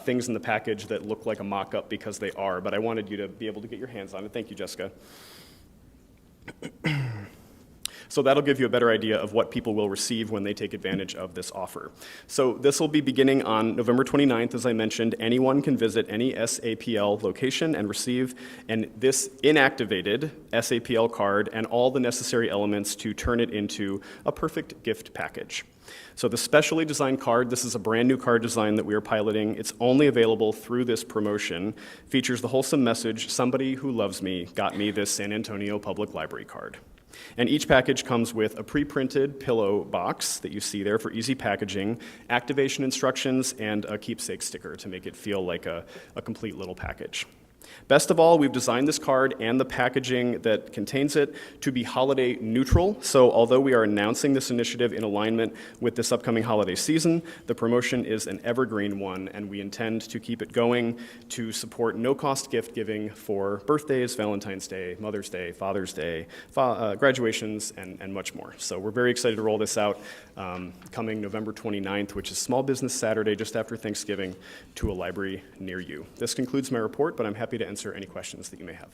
Speaker 15: things in the package that look like a mock-up because they are, but I wanted you to be able to get your hands on it. Thank you, Jessica. So that'll give you a better idea of what people will receive when they take advantage of this offer. So this will be beginning on November 29th, as I mentioned. Anyone can visit any SAPL location and receive this inactivated SAPL card and all the necessary elements to turn it into a perfect gift package. So the specially designed card, this is a brand new card design that we are piloting. It's only available through this promotion. Features the wholesome message, "Somebody who loves me got me this San Antonio Public Library card." And each package comes with a pre-printed pillow box that you see there for easy packaging, activation instructions, and a keepsake sticker to make it feel like a complete little package. Best of all, we've designed this card and the packaging that contains it to be holiday neutral. So although we are announcing this initiative in alignment with this upcoming holiday season, the promotion is an evergreen one, and we intend to keep it going to support no-cost gift giving for birthdays, Valentine's Day, Mother's Day, Father's Day, graduations, and much more. So we're very excited to roll this out coming November 29th, which is Small Business Saturday, just after Thanksgiving, to a library near you. This concludes my report, but I'm happy to answer any questions that you may have.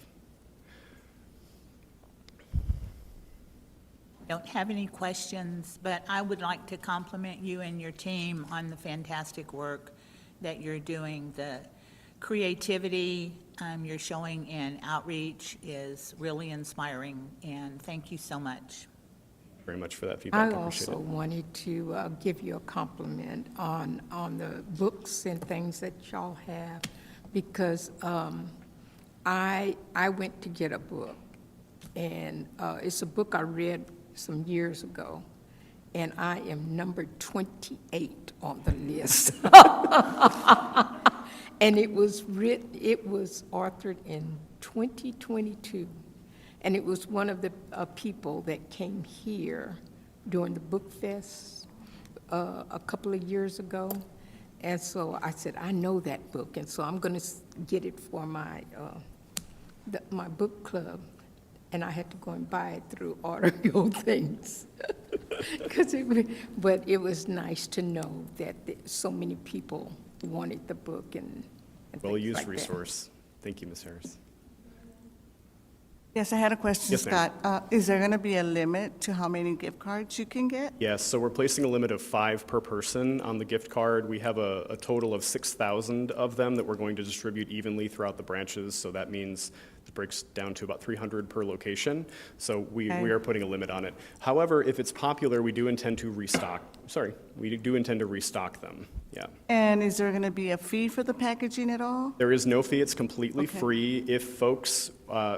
Speaker 4: Don't have any questions, but I would like to compliment you and your team on the fantastic work that you're doing. The creativity you're showing in outreach is really inspiring, and thank you so much.
Speaker 15: Very much for that feedback.
Speaker 7: I
Speaker 15: appreciate
Speaker 7: also
Speaker 15: it.
Speaker 7: wanted to give you a compliment on the books and things that y'all have, because I went to get a book, and it's a book I read some years ago, and I am number 28 on the list. And it was authored in 2022. And it was one of the people that came here during the book fest a couple of years ago. And so I said, I know that book, and so I'm going to get it for my my book club. And I had to go and buy it through audio things. But it was nice to know that so many people wanted the book and
Speaker 15: Well-used
Speaker 7: like
Speaker 15: resource. Thank you, Ms. Harris.
Speaker 9: Yes, I had a question,
Speaker 15: Yes, ma'am.
Speaker 9: Scott. Is there going to be a limit to how many gift cards you can get?
Speaker 15: Yes, so we're placing a limit of 5 per person on the gift card. We have a total of 6,000 of them that we're going to distribute evenly throughout the branches, so that means it breaks down to about 300 per location. So we are putting a limit on it. However, if it's popular, we do intend to restock them, yeah.
Speaker 9: And is there going to be a fee for the packaging at all?
Speaker 15: There is no fee, it's completely free. If folks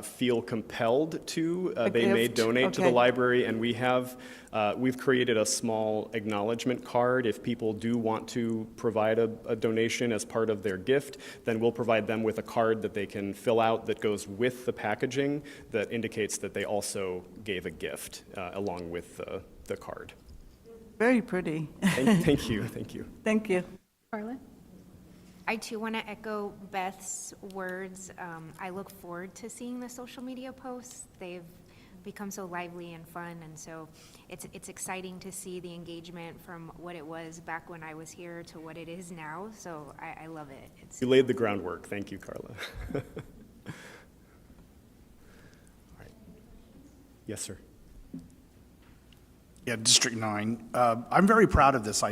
Speaker 15: feel compelled to, they may
Speaker 9: gift?
Speaker 15: donate to the
Speaker 9: Okay.
Speaker 15: library, and we've created a small acknowledgement card. If people do want to provide a donation as part of their gift, then we'll provide them with a card that they can fill out that goes with the packaging that indicates that they also gave a gift along with the card.
Speaker 9: Very pretty.
Speaker 15: Thank you, thank you.
Speaker 9: Thank you.
Speaker 1: Carla?
Speaker 8: I too want to echo Beth's words. I look forward to seeing the social media posts. They've become so lively and fun, and so it's exciting to see the engagement from what it was back when I was here to what it is now. So I love it.
Speaker 15: You laid the groundwork. Thank you, Carla. All right. Yes, sir.
Speaker 3: Yeah, District 9. I'm very proud of this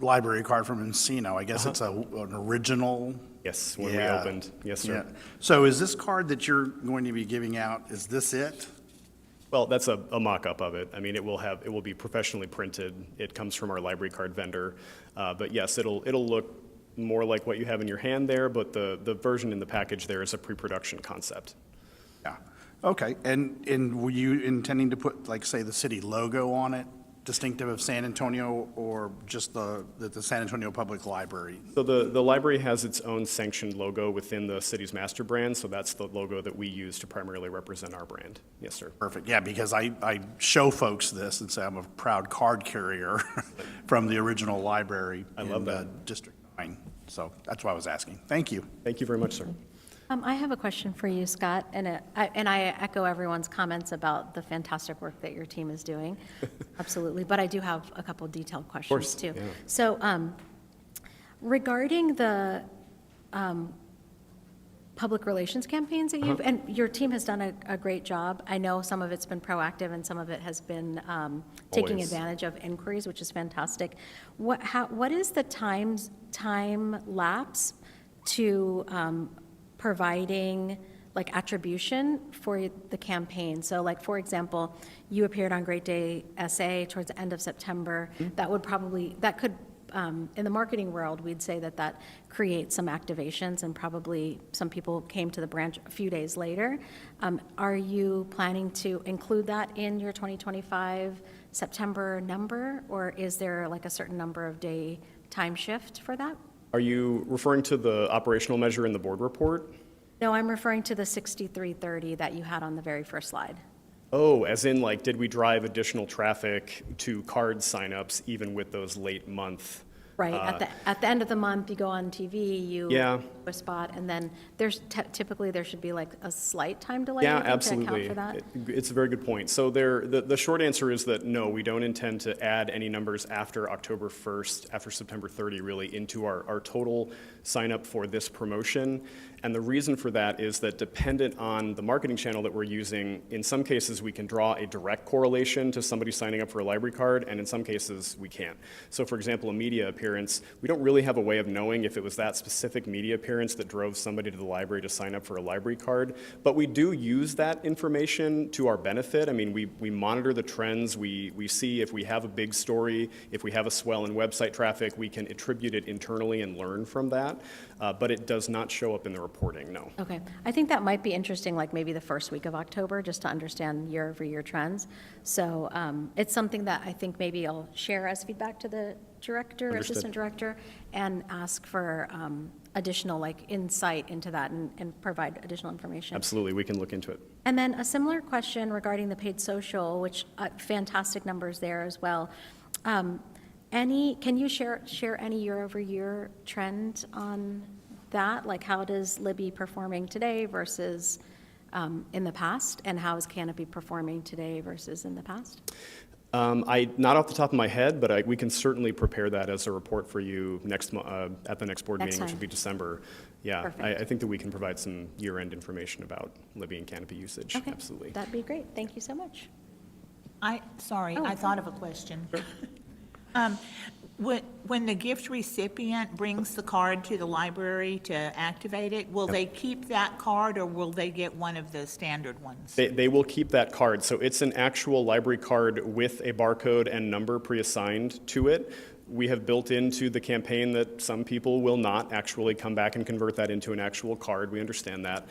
Speaker 3: library card from Encino. I guess it's an original.
Speaker 15: Yes, when we
Speaker 3: Yeah.
Speaker 15: opened. Yes, sir.
Speaker 3: Yeah. So is this card that you're going to be giving out, is this it?
Speaker 15: Well, that's a mock-up of it. I mean, it will be professionally printed. It comes from our library card vendor. But yes, it'll look more like what you have in your hand there, but the version in the package there is a pre-production concept.
Speaker 3: Yeah. Okay. And were you intending to put, like, say, the city logo on it, distinctive of San Antonio, or just the San Antonio Public Library?
Speaker 15: So the library has its own sanctioned logo within the city's master brand, so that's the logo that we use to primarily represent our brand. Yes, sir.
Speaker 3: Perfect. Yeah, because I show folks this and say I'm a proud card carrier from the original library.
Speaker 15: I love that.
Speaker 3: District 9. So that's why I was asking. Thank you.
Speaker 15: Thank you very much, sir.
Speaker 1: I have a question for you, Scott, and I echo everyone's comments about the fantastic work that your team is doing. Absolutely, but I do have a couple detailed questions, too.
Speaker 15: Yeah.
Speaker 1: So regarding the public relations campaigns that you've, and your team has done a great job. I know some of it's been proactive and some of it has been taking
Speaker 15: Always.
Speaker 1: advantage of inquiries, which is fantastic. What is the time lapse to providing like attribution for the campaign? So like, for example, you appeared on Great Day SA towards the end of September. That could, in the marketing world, we'd say that creates some activations, and probably some people came to the branch a few days later. Are you planning to include that in your 2025 September number, or is there like a certain number of day time shift for that?
Speaker 15: Are you referring to the operational measure in the board report?
Speaker 1: No, I'm referring to the 6330 that you had on the very first slide.
Speaker 15: Oh, as in like, did we drive additional traffic to card signups even with those late month?
Speaker 1: Right, at the end of the month, you go on TV, you
Speaker 15: Yeah.
Speaker 1: do a spot, and then there's typically there should be like a slight time delay,
Speaker 15: Yeah,
Speaker 1: I think,
Speaker 15: absolutely.
Speaker 1: to account for that.
Speaker 15: It's a very good point. So the short answer is that no, we don't intend to add any numbers after October 1st, after September 30, really, into our total sign up for this promotion. And the reason for that is that dependent on the marketing channel that we're using, in some cases we can draw a direct correlation to somebody signing up for a library card, and in some cases we can't. So for example, a media appearance, we don't really have a way of knowing if it was that specific media appearance that drove somebody to the library to sign up for a library card. But we do use that information to our benefit. I mean, we monitor the trends. We see if we have a big story, if we have a swell in website traffic, we can attribute it internally and learn from that. But it does not show up in the reporting, no.
Speaker 1: Okay, I think that might be interesting, like maybe the first week of October, just to understand year-over-year trends. So it's something that I think maybe I'll share as feedback to the director,
Speaker 15: Understood.
Speaker 1: assistant director, and ask for additional insight into that and provide additional information.
Speaker 15: Absolutely, we can look into it.
Speaker 1: And then a similar question regarding the paid social, which fantastic numbers there as well. Can you share any year-over-year trend on that? Like, how does Libby performing today versus in the past, and how is Canopy performing today versus in the past?
Speaker 15: Not off the top of my head, but we can certainly prepare that as a report for you at the next board meeting, which would be December. Yeah, I think that we can provide some year-end information about Libby and Canopy usage.
Speaker 1: Okay.
Speaker 15: Absolutely.
Speaker 1: That'd be great. Thank you so much.
Speaker 4: I thought of a question. When the gift recipient brings the card to the library to activate it, will they keep that card, or will they get one of the standard ones?
Speaker 15: They will keep that card. So it's an actual library card with a barcode and number pre-assigned to it. We have built into the campaign that some people will not actually come back and convert that into an actual card. We understand that.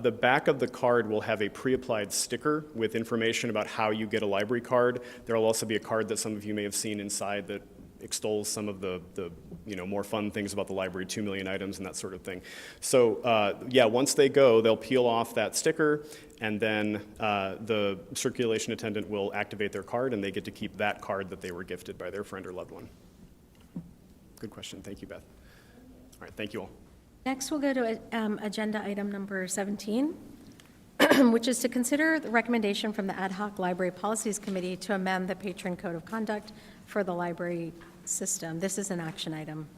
Speaker 15: The back of the card will have a pre-applied sticker with information about how you get a library card. There will also be a card that some of you may have seen inside that extols some of the more fun things about the library, 2 million items and that sort of thing. So yeah, once they go, they'll peel off that sticker, and then the circulation attendant will activate their card, and they get to keep that card that they were gifted by their friend or loved one. Good question. Thank you, Beth. All right, thank you all.
Speaker 1: Next, we'll go to agenda item number 17, which is to consider the recommendation from the Ad hoc Library Policies Committee to amend the Patron Code of Conduct for the library system. This is an action item.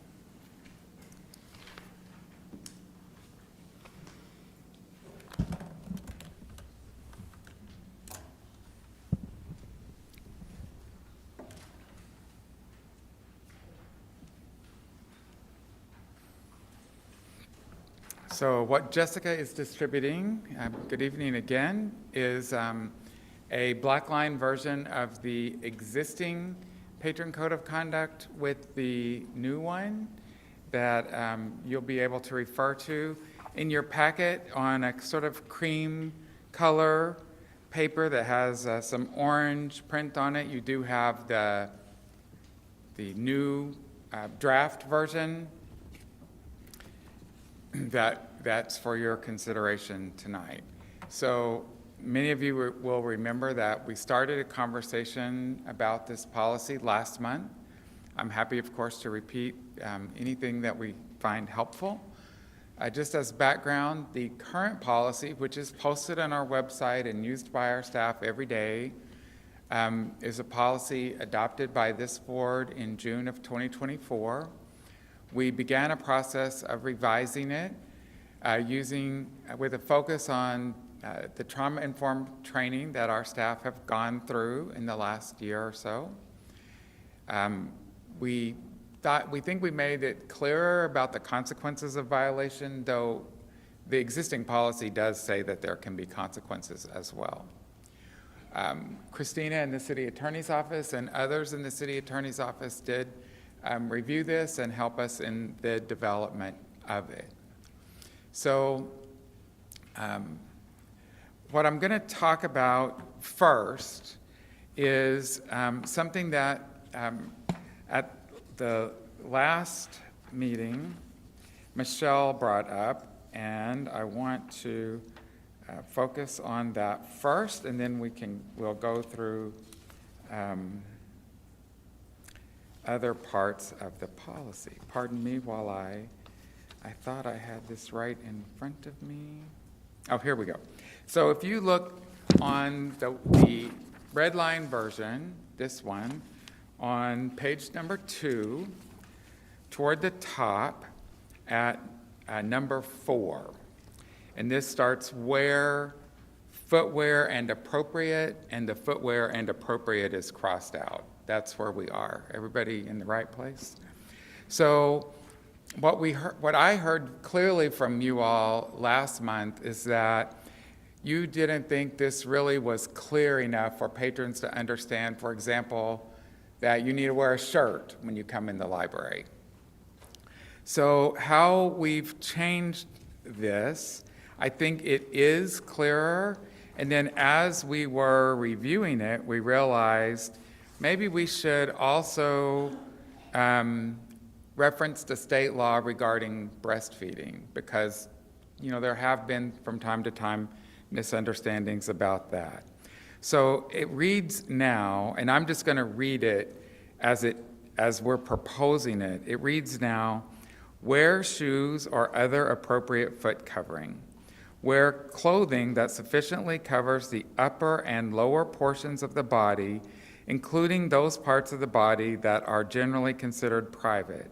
Speaker 10: So what Jessica is distributing, good evening again, is a black line version of the existing Patron Code of Conduct with the new one that you'll be able to refer to. In your packet on a sort of cream color paper that has some orange print on it, you do have the new draft version that's for your consideration tonight. So many of you will remember that we started a conversation about this policy last month. I'm happy, of course, to repeat anything that we find helpful. Just as background, the current policy, which is posted on our website and used by our staff every day, is a policy adopted by this board in June of 2024. We began a process of revising it with a focus on the trauma-informed training that our staff have gone through in the last year or so. We think we made it clearer about the consequences of violation, though the existing policy does say that there can be consequences as well. Christina in the City Attorney's Office and others in the City Attorney's Office did review this and help us in the development of it. So what I'm going to talk about first is something that at the last meeting Michelle brought up, and I want to focus on that first, and then we'll go through other parts of the policy. Pardon me while I thought I had this right in front of me. Oh, here we go. So if you look on the red line version, this one, on page number 2, toward the top at number 4, and this starts where footwear and appropriate, and the footwear and appropriate is crossed out. That's where we are. Everybody in the right place? So what I heard clearly from you all last month is that you didn't think this really was clear enough for patrons to understand, for example, that you need to wear a shirt when you come in the library. So how we've changed this, I think it is clearer. And then as we were reviewing it, we realized maybe we should also reference to state law regarding breastfeeding, because, there have been from time to time misunderstandings about that. So it reads now, and I'm just going to read it as we're proposing it. It reads now, wear shoes or other appropriate foot covering. Wear clothing that sufficiently covers the upper and lower portions of the body, including those parts of the body that are generally considered private.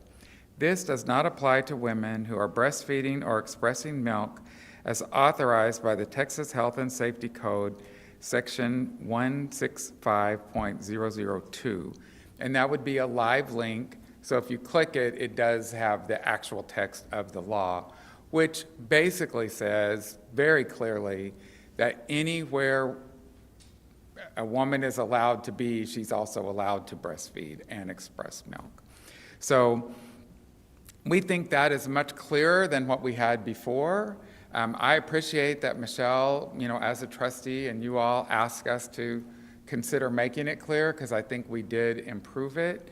Speaker 10: This does not apply to women who are breastfeeding or expressing milk as authorized by the Texas Health and Safety Code, Section 165.002. And that would be a live link. So if you click it, it does have the actual text of the law, which basically says very clearly that anywhere a woman is allowed to be, she's also allowed to breastfeed and express milk. So we think that is much clearer than what we had before. I appreciate that Michelle, as a trustee, and you all ask us to consider making it clear, because I think we did improve it.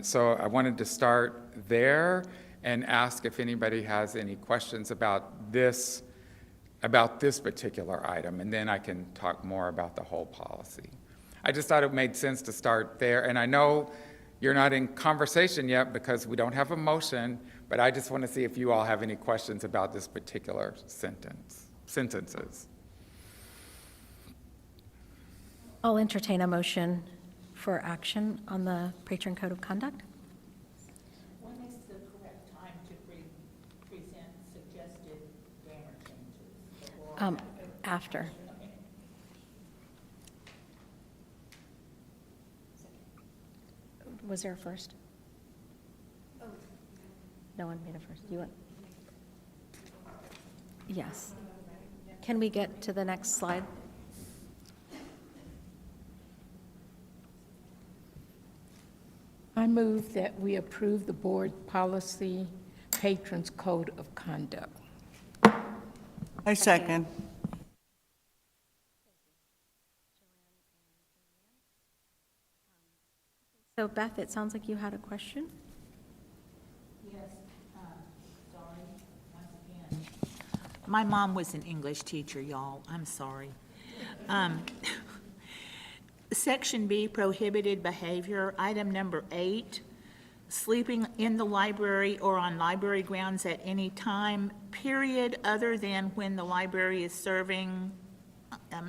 Speaker 10: So I wanted to start there and ask if anybody has any questions about this particular item, and then I can talk more about the whole policy. I just thought it made sense to start there, and I know you're not in conversation yet because we don't have a motion, but I just want to see if you all have any questions about this particular sentences.
Speaker 1: I'll entertain a motion for action on the patron code of conduct.
Speaker 4: When is the correct time to present suggested grammar changes?
Speaker 1: After. Was there a first? No one made a first. You want? Yes. Can we get to the next slide?
Speaker 7: I move that we approve the board policy patrons code of conduct.
Speaker 9: I second.
Speaker 1: So Beth, it sounds like you had a question?
Speaker 4: Yes, sorry, once again. My mom was an English teacher, y'all. I'm sorry. Section B, prohibited behavior, item number 8, sleeping in the library or on library grounds at any time, period, other than when the library is serving,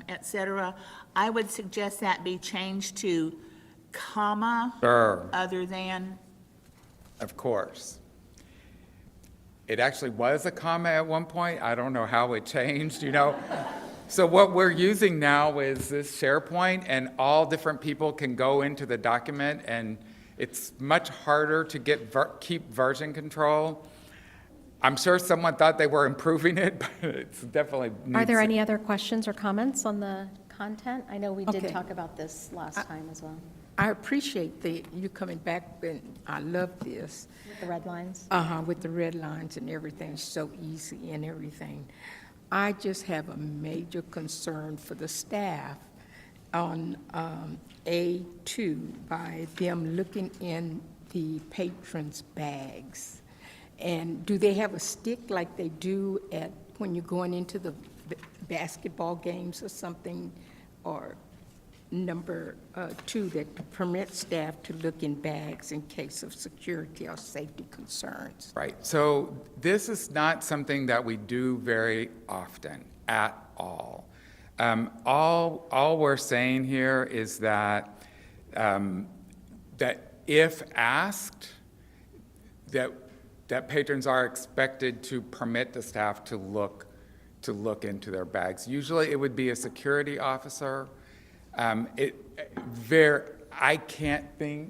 Speaker 4: et cetera. I would suggest that be changed to comma,
Speaker 10: Sure.
Speaker 4: other than.
Speaker 10: Of course. It actually was a comma at one point. I don't know how it changed, So what we're using now is this SharePoint, and all different people can go into the document, and it's much harder to keep version control. I'm sure someone thought they were improving it, but it's definitely
Speaker 1: Are there any other questions or comments on the content? I know we did
Speaker 7: Okay.
Speaker 1: talk about this last time as well.
Speaker 7: I appreciate you coming back, and I love this.
Speaker 1: With the red lines?
Speaker 7: With the red lines and everything, so easy and everything. I just have a major concern for the staff on A2 by them looking in the patrons' bags. And do they have a stick like they do when you're going into the basketball games or something? Or number 2, that permits staff to look in bags in case of security or safety concerns.
Speaker 10: Right. So this is not something that we do very often at all. All we're saying here is that that if asked, that patrons are expected to permit the staff to look into their bags. Usually, it would be a security officer. I can't think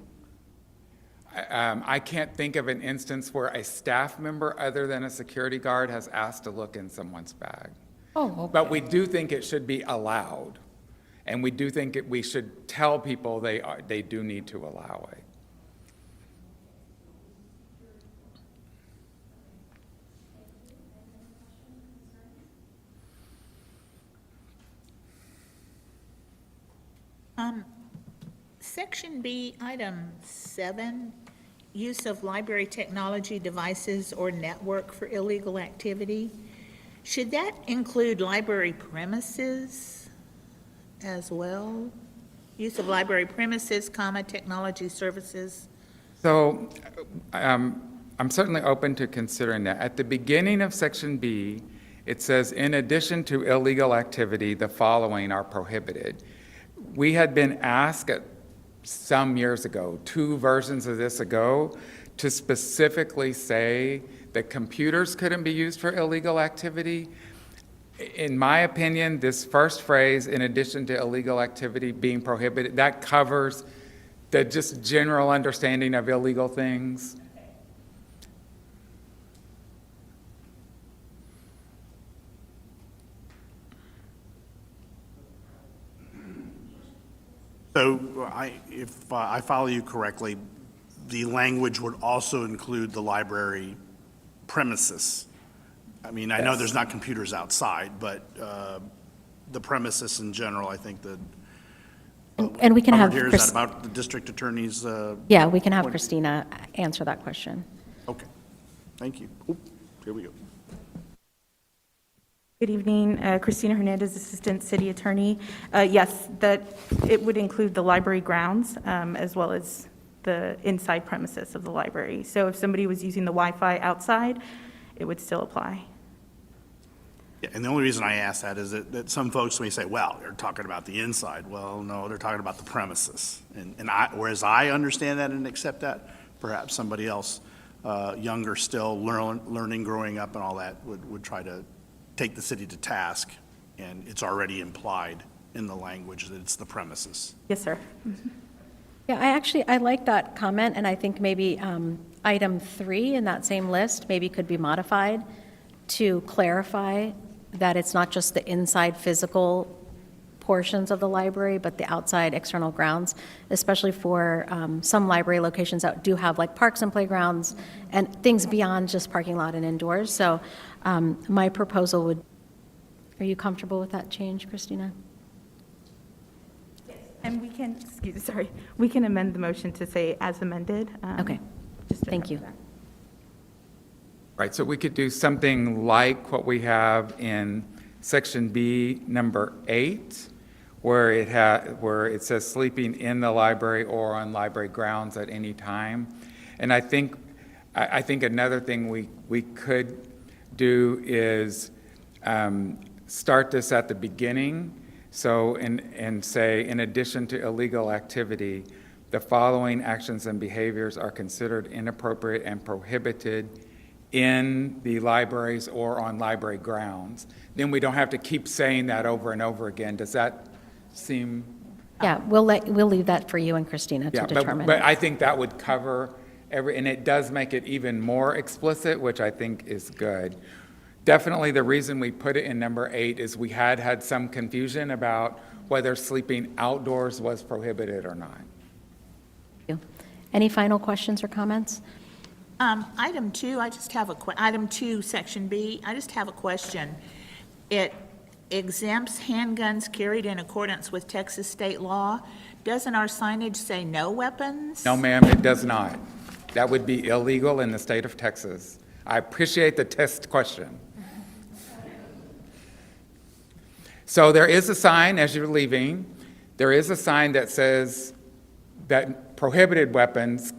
Speaker 10: of an instance where a staff member other than a security guard has asked to look in someone's bag.
Speaker 7: Oh, okay.
Speaker 10: But we do think it should be allowed, and we do think we should tell people they do need to allow it.
Speaker 4: Section B, item 7, use of library technology devices or network for illegal activity. Should that include library premises as well? Use of library premises, comma, technology services?
Speaker 10: So I'm certainly open to considering that. At the beginning of Section B, it says, in addition to illegal activity, the following are prohibited. We had been asked some years ago, 2 versions of this ago, to specifically say that computers couldn't be used for illegal activity. In my opinion, this first phrase, in addition to illegal activity being prohibited, that covers the just general understanding of illegal things.
Speaker 3: So if I follow you correctly, the language would also include the library premises. I mean, I know there's not computers outside, but the premises in general, I think that.
Speaker 1: And we can have.
Speaker 3: Here, is that about the district attorney's?
Speaker 1: Yeah, we can have
Speaker 3: point?
Speaker 1: Christina answer that question.
Speaker 3: Okay, thank you. Oh, here we go.
Speaker 18: Good evening, Christina Hernandez, Assistant City Attorney. Yes, that it would include the library grounds as well as the inside premises of the library. So if somebody was using the Wi-Fi outside, it would still apply.
Speaker 3: Yeah, and the only reason I ask that is that some folks may say, well, they're talking about the inside. Well, no, they're talking about the premises. And whereas I understand that and accept that, perhaps somebody else, younger still, learning, growing up and all that, would try to take the city to task, and it's already implied in the language that it's the premises.
Speaker 18: Yes, sir.
Speaker 1: Yeah, I like that comment, and I think maybe item 3 in that same list maybe could be modified to clarify that it's not just the inside physical portions of the library, but the outside external grounds, especially for some library locations that do have like parks and playgrounds and things beyond just parking lot and indoors. So my proposal would, are you comfortable with that change, Christina?
Speaker 18: And we can, we can amend the motion to say as amended.
Speaker 1: Okay, thank you.
Speaker 10: Right, so we could do something like what we have in Section B, number 8, where it says sleeping in the library or on library grounds at any time. And I think another thing we could do is start this at the beginning. So and say, in addition to illegal activity, the following actions and behaviors are considered inappropriate and prohibited in the libraries or on library grounds. Then we don't have to keep saying that over and over again. Does that seem?
Speaker 1: Yeah, we'll leave that for you and Christina to determine.
Speaker 10: But I think that would cover and it does make it even more explicit, which I think is good. Definitely the reason we put it in number 8 is we had some confusion about whether sleeping outdoors was prohibited or not.
Speaker 1: Thank you. Any final questions or comments?
Speaker 4: Item 2, item 2, section B, I just have a question. It exempts handguns carried in accordance with Texas state law. Doesn't our signage say no weapons?
Speaker 10: No, ma'am, it does not. That would be illegal in the state of Texas. I appreciate the test question. So there is a sign as you're leaving. There is a sign that says that prohibited weapons,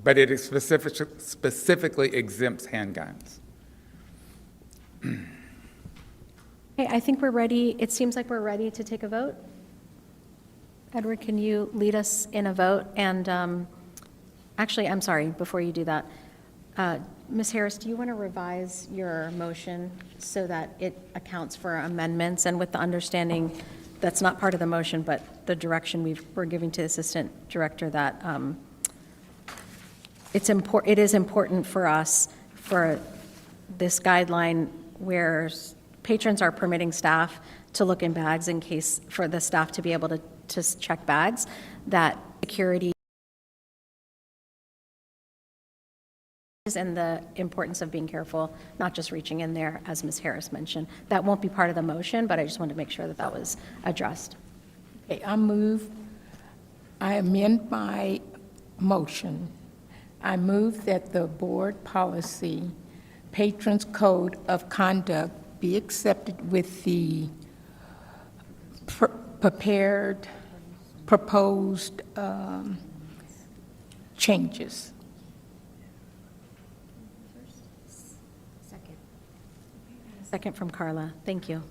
Speaker 10: but it is specifically exempts handguns.
Speaker 1: Okay, I think we're ready. It seems like we're ready to take a vote. Edward, can you lead us in a vote? And actually, I'm sorry, before you do that, Ms. Harris, do you want to revise your motion so that it accounts for amendments and with the understanding that's not part of the motion, but the direction we're giving to the Assistant Director that it is important for us for this guideline where patrons are permitting staff to look in bags in case for the staff to be able to check bags, that security and the importance of being careful, not just reaching in there, as Ms. Harris mentioned. That won't be part of the motion, but I just wanted to make sure that that was addressed.
Speaker 7: Okay, I amend my motion I move that the board policy Patrons Code of Conduct be accepted with the proposed changes.
Speaker 1: Second from Carla. Thank you.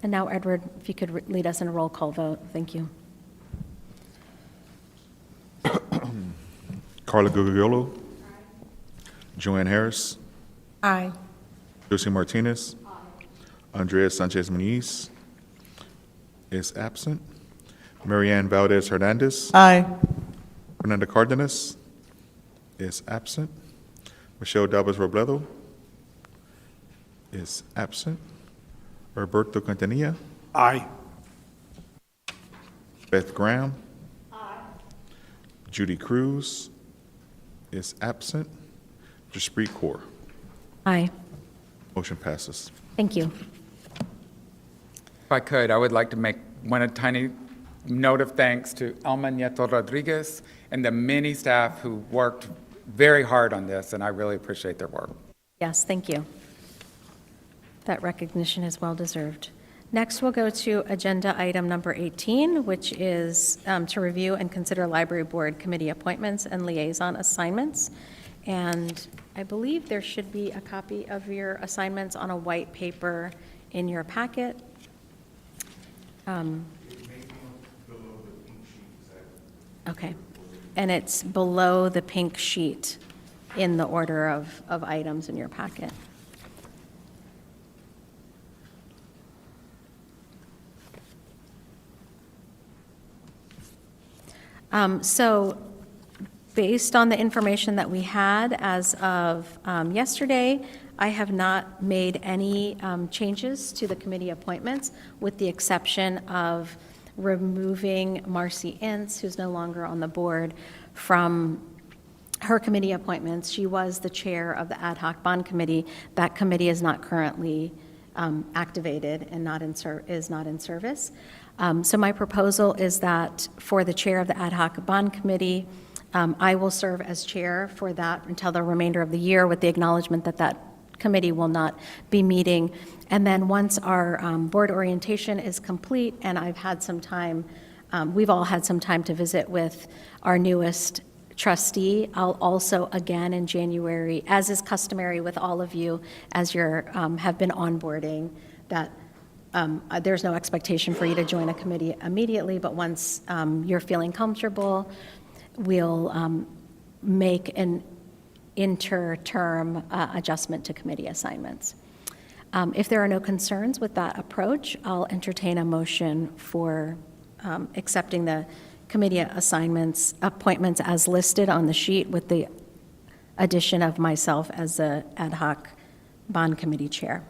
Speaker 1: And now, Edward, if you could lead us in a roll call vote. Thank you.
Speaker 2: Carla Gugliello. Joanne Harris.
Speaker 7: Aye.
Speaker 2: Josie Martinez. Andrea Sanchez Muniz is absent. Marianne Valdez Hernandez.
Speaker 9: Aye.
Speaker 2: Fernanda Cardenas is absent. Michelle Dalbas Robledo is absent. Roberto Quintanilla.
Speaker 3: Aye.
Speaker 2: Beth Graham. Judy Cruz is absent. Jaspreet Kaur.
Speaker 1: Aye.
Speaker 2: Motion passes.
Speaker 1: Thank you.
Speaker 10: If I could, I would like to make a tiny note of thanks to Alma Nieto Rodriguez and the many staff who worked very hard on this, and I really appreciate their work.
Speaker 1: Yes, thank you. That recognition is well-deserved. Next, we'll go to agenda item number 18, which is to review and consider library board committee appointments and liaison assignments. And I believe there should be a copy of your assignments on a white paper in your packet. Okay. And it's below the pink sheet in the order of items in your packet. So based on the information that we had as of yesterday, I have not made any changes to the committee appointments, with the exception of removing Marcy Ince, who's no longer on the board, from her committee appointments. She was the chair of the Ad hoc Bond Committee. That committee is not currently activated and is not in service. So my proposal is that for the chair of the Ad hoc Bond Committee, I will serve as chair for that until the remainder of the year, with the acknowledgement that that committee will not be meeting. And then once our board orientation is complete and I've had some time, we've all had some time to visit with our newest trustee, I'll also, again in January, as is customary with all of you, as you have been onboarding, that there's no expectation for you to join a committee immediately, but once you're feeling comfortable, we'll make an inter-term adjustment to committee assignments. If there are no concerns with that approach, I'll entertain a motion for accepting the committee appointments as listed on the sheet, with the addition of myself as the Ad hoc Bond Committee Chair.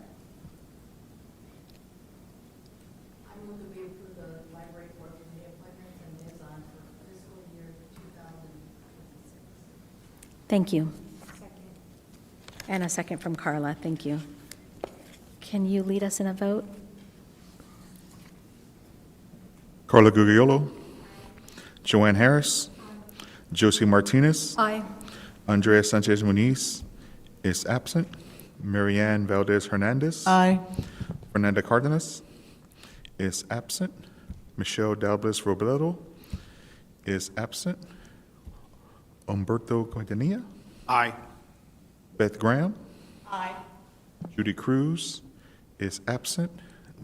Speaker 6: I move that we approve the library board committee appointments and liaison for fiscal year 2026.
Speaker 1: Thank you. And a second from Carla. Thank you. Can you lead us in a vote?
Speaker 2: Carla Gugliello. Joanne Harris. Josie Martinez.
Speaker 6: Aye.
Speaker 2: Andrea Sanchez Muniz is absent. Marianne Valdez Hernandez.
Speaker 9: Aye.
Speaker 2: Fernanda Cardenas is absent. Michelle Dalbas Robledo is absent. Humberto Quintanilla.
Speaker 3: Aye.
Speaker 2: Beth Graham.
Speaker 4: Aye.
Speaker 2: Judy Cruz is absent.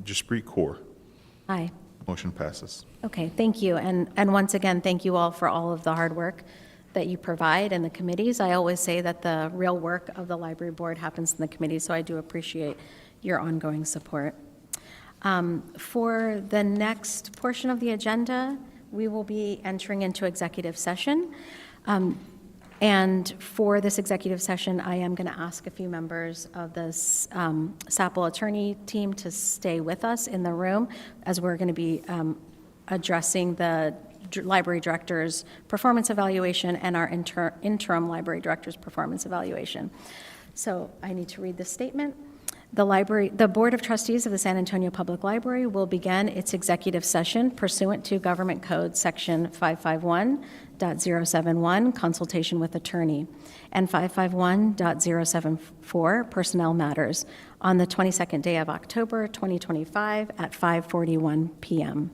Speaker 2: Jaspreet Kaur.
Speaker 1: Aye.
Speaker 2: Motion passes.
Speaker 1: Okay, thank you. And once again, thank you all for all of the hard work that you provide in the committees. I always say that the real work of the library board happens in the committees, so I do appreciate your ongoing support. For the next portion of the agenda, we will be entering into executive session. And for this executive session, I am going to ask a few members of the SAPL attorney team to stay with us in the room, as we're going to be addressing the library director's performance evaluation and our interim library director's performance evaluation. So I need to read this statement. The Board of Trustees of the San Antonio Public Library will begin its executive session pursuant to Government Code Section 551.071, consultation with attorney, and 551.074, personnel matters, on the 22nd day of October, 2025, at 5:41 p.m.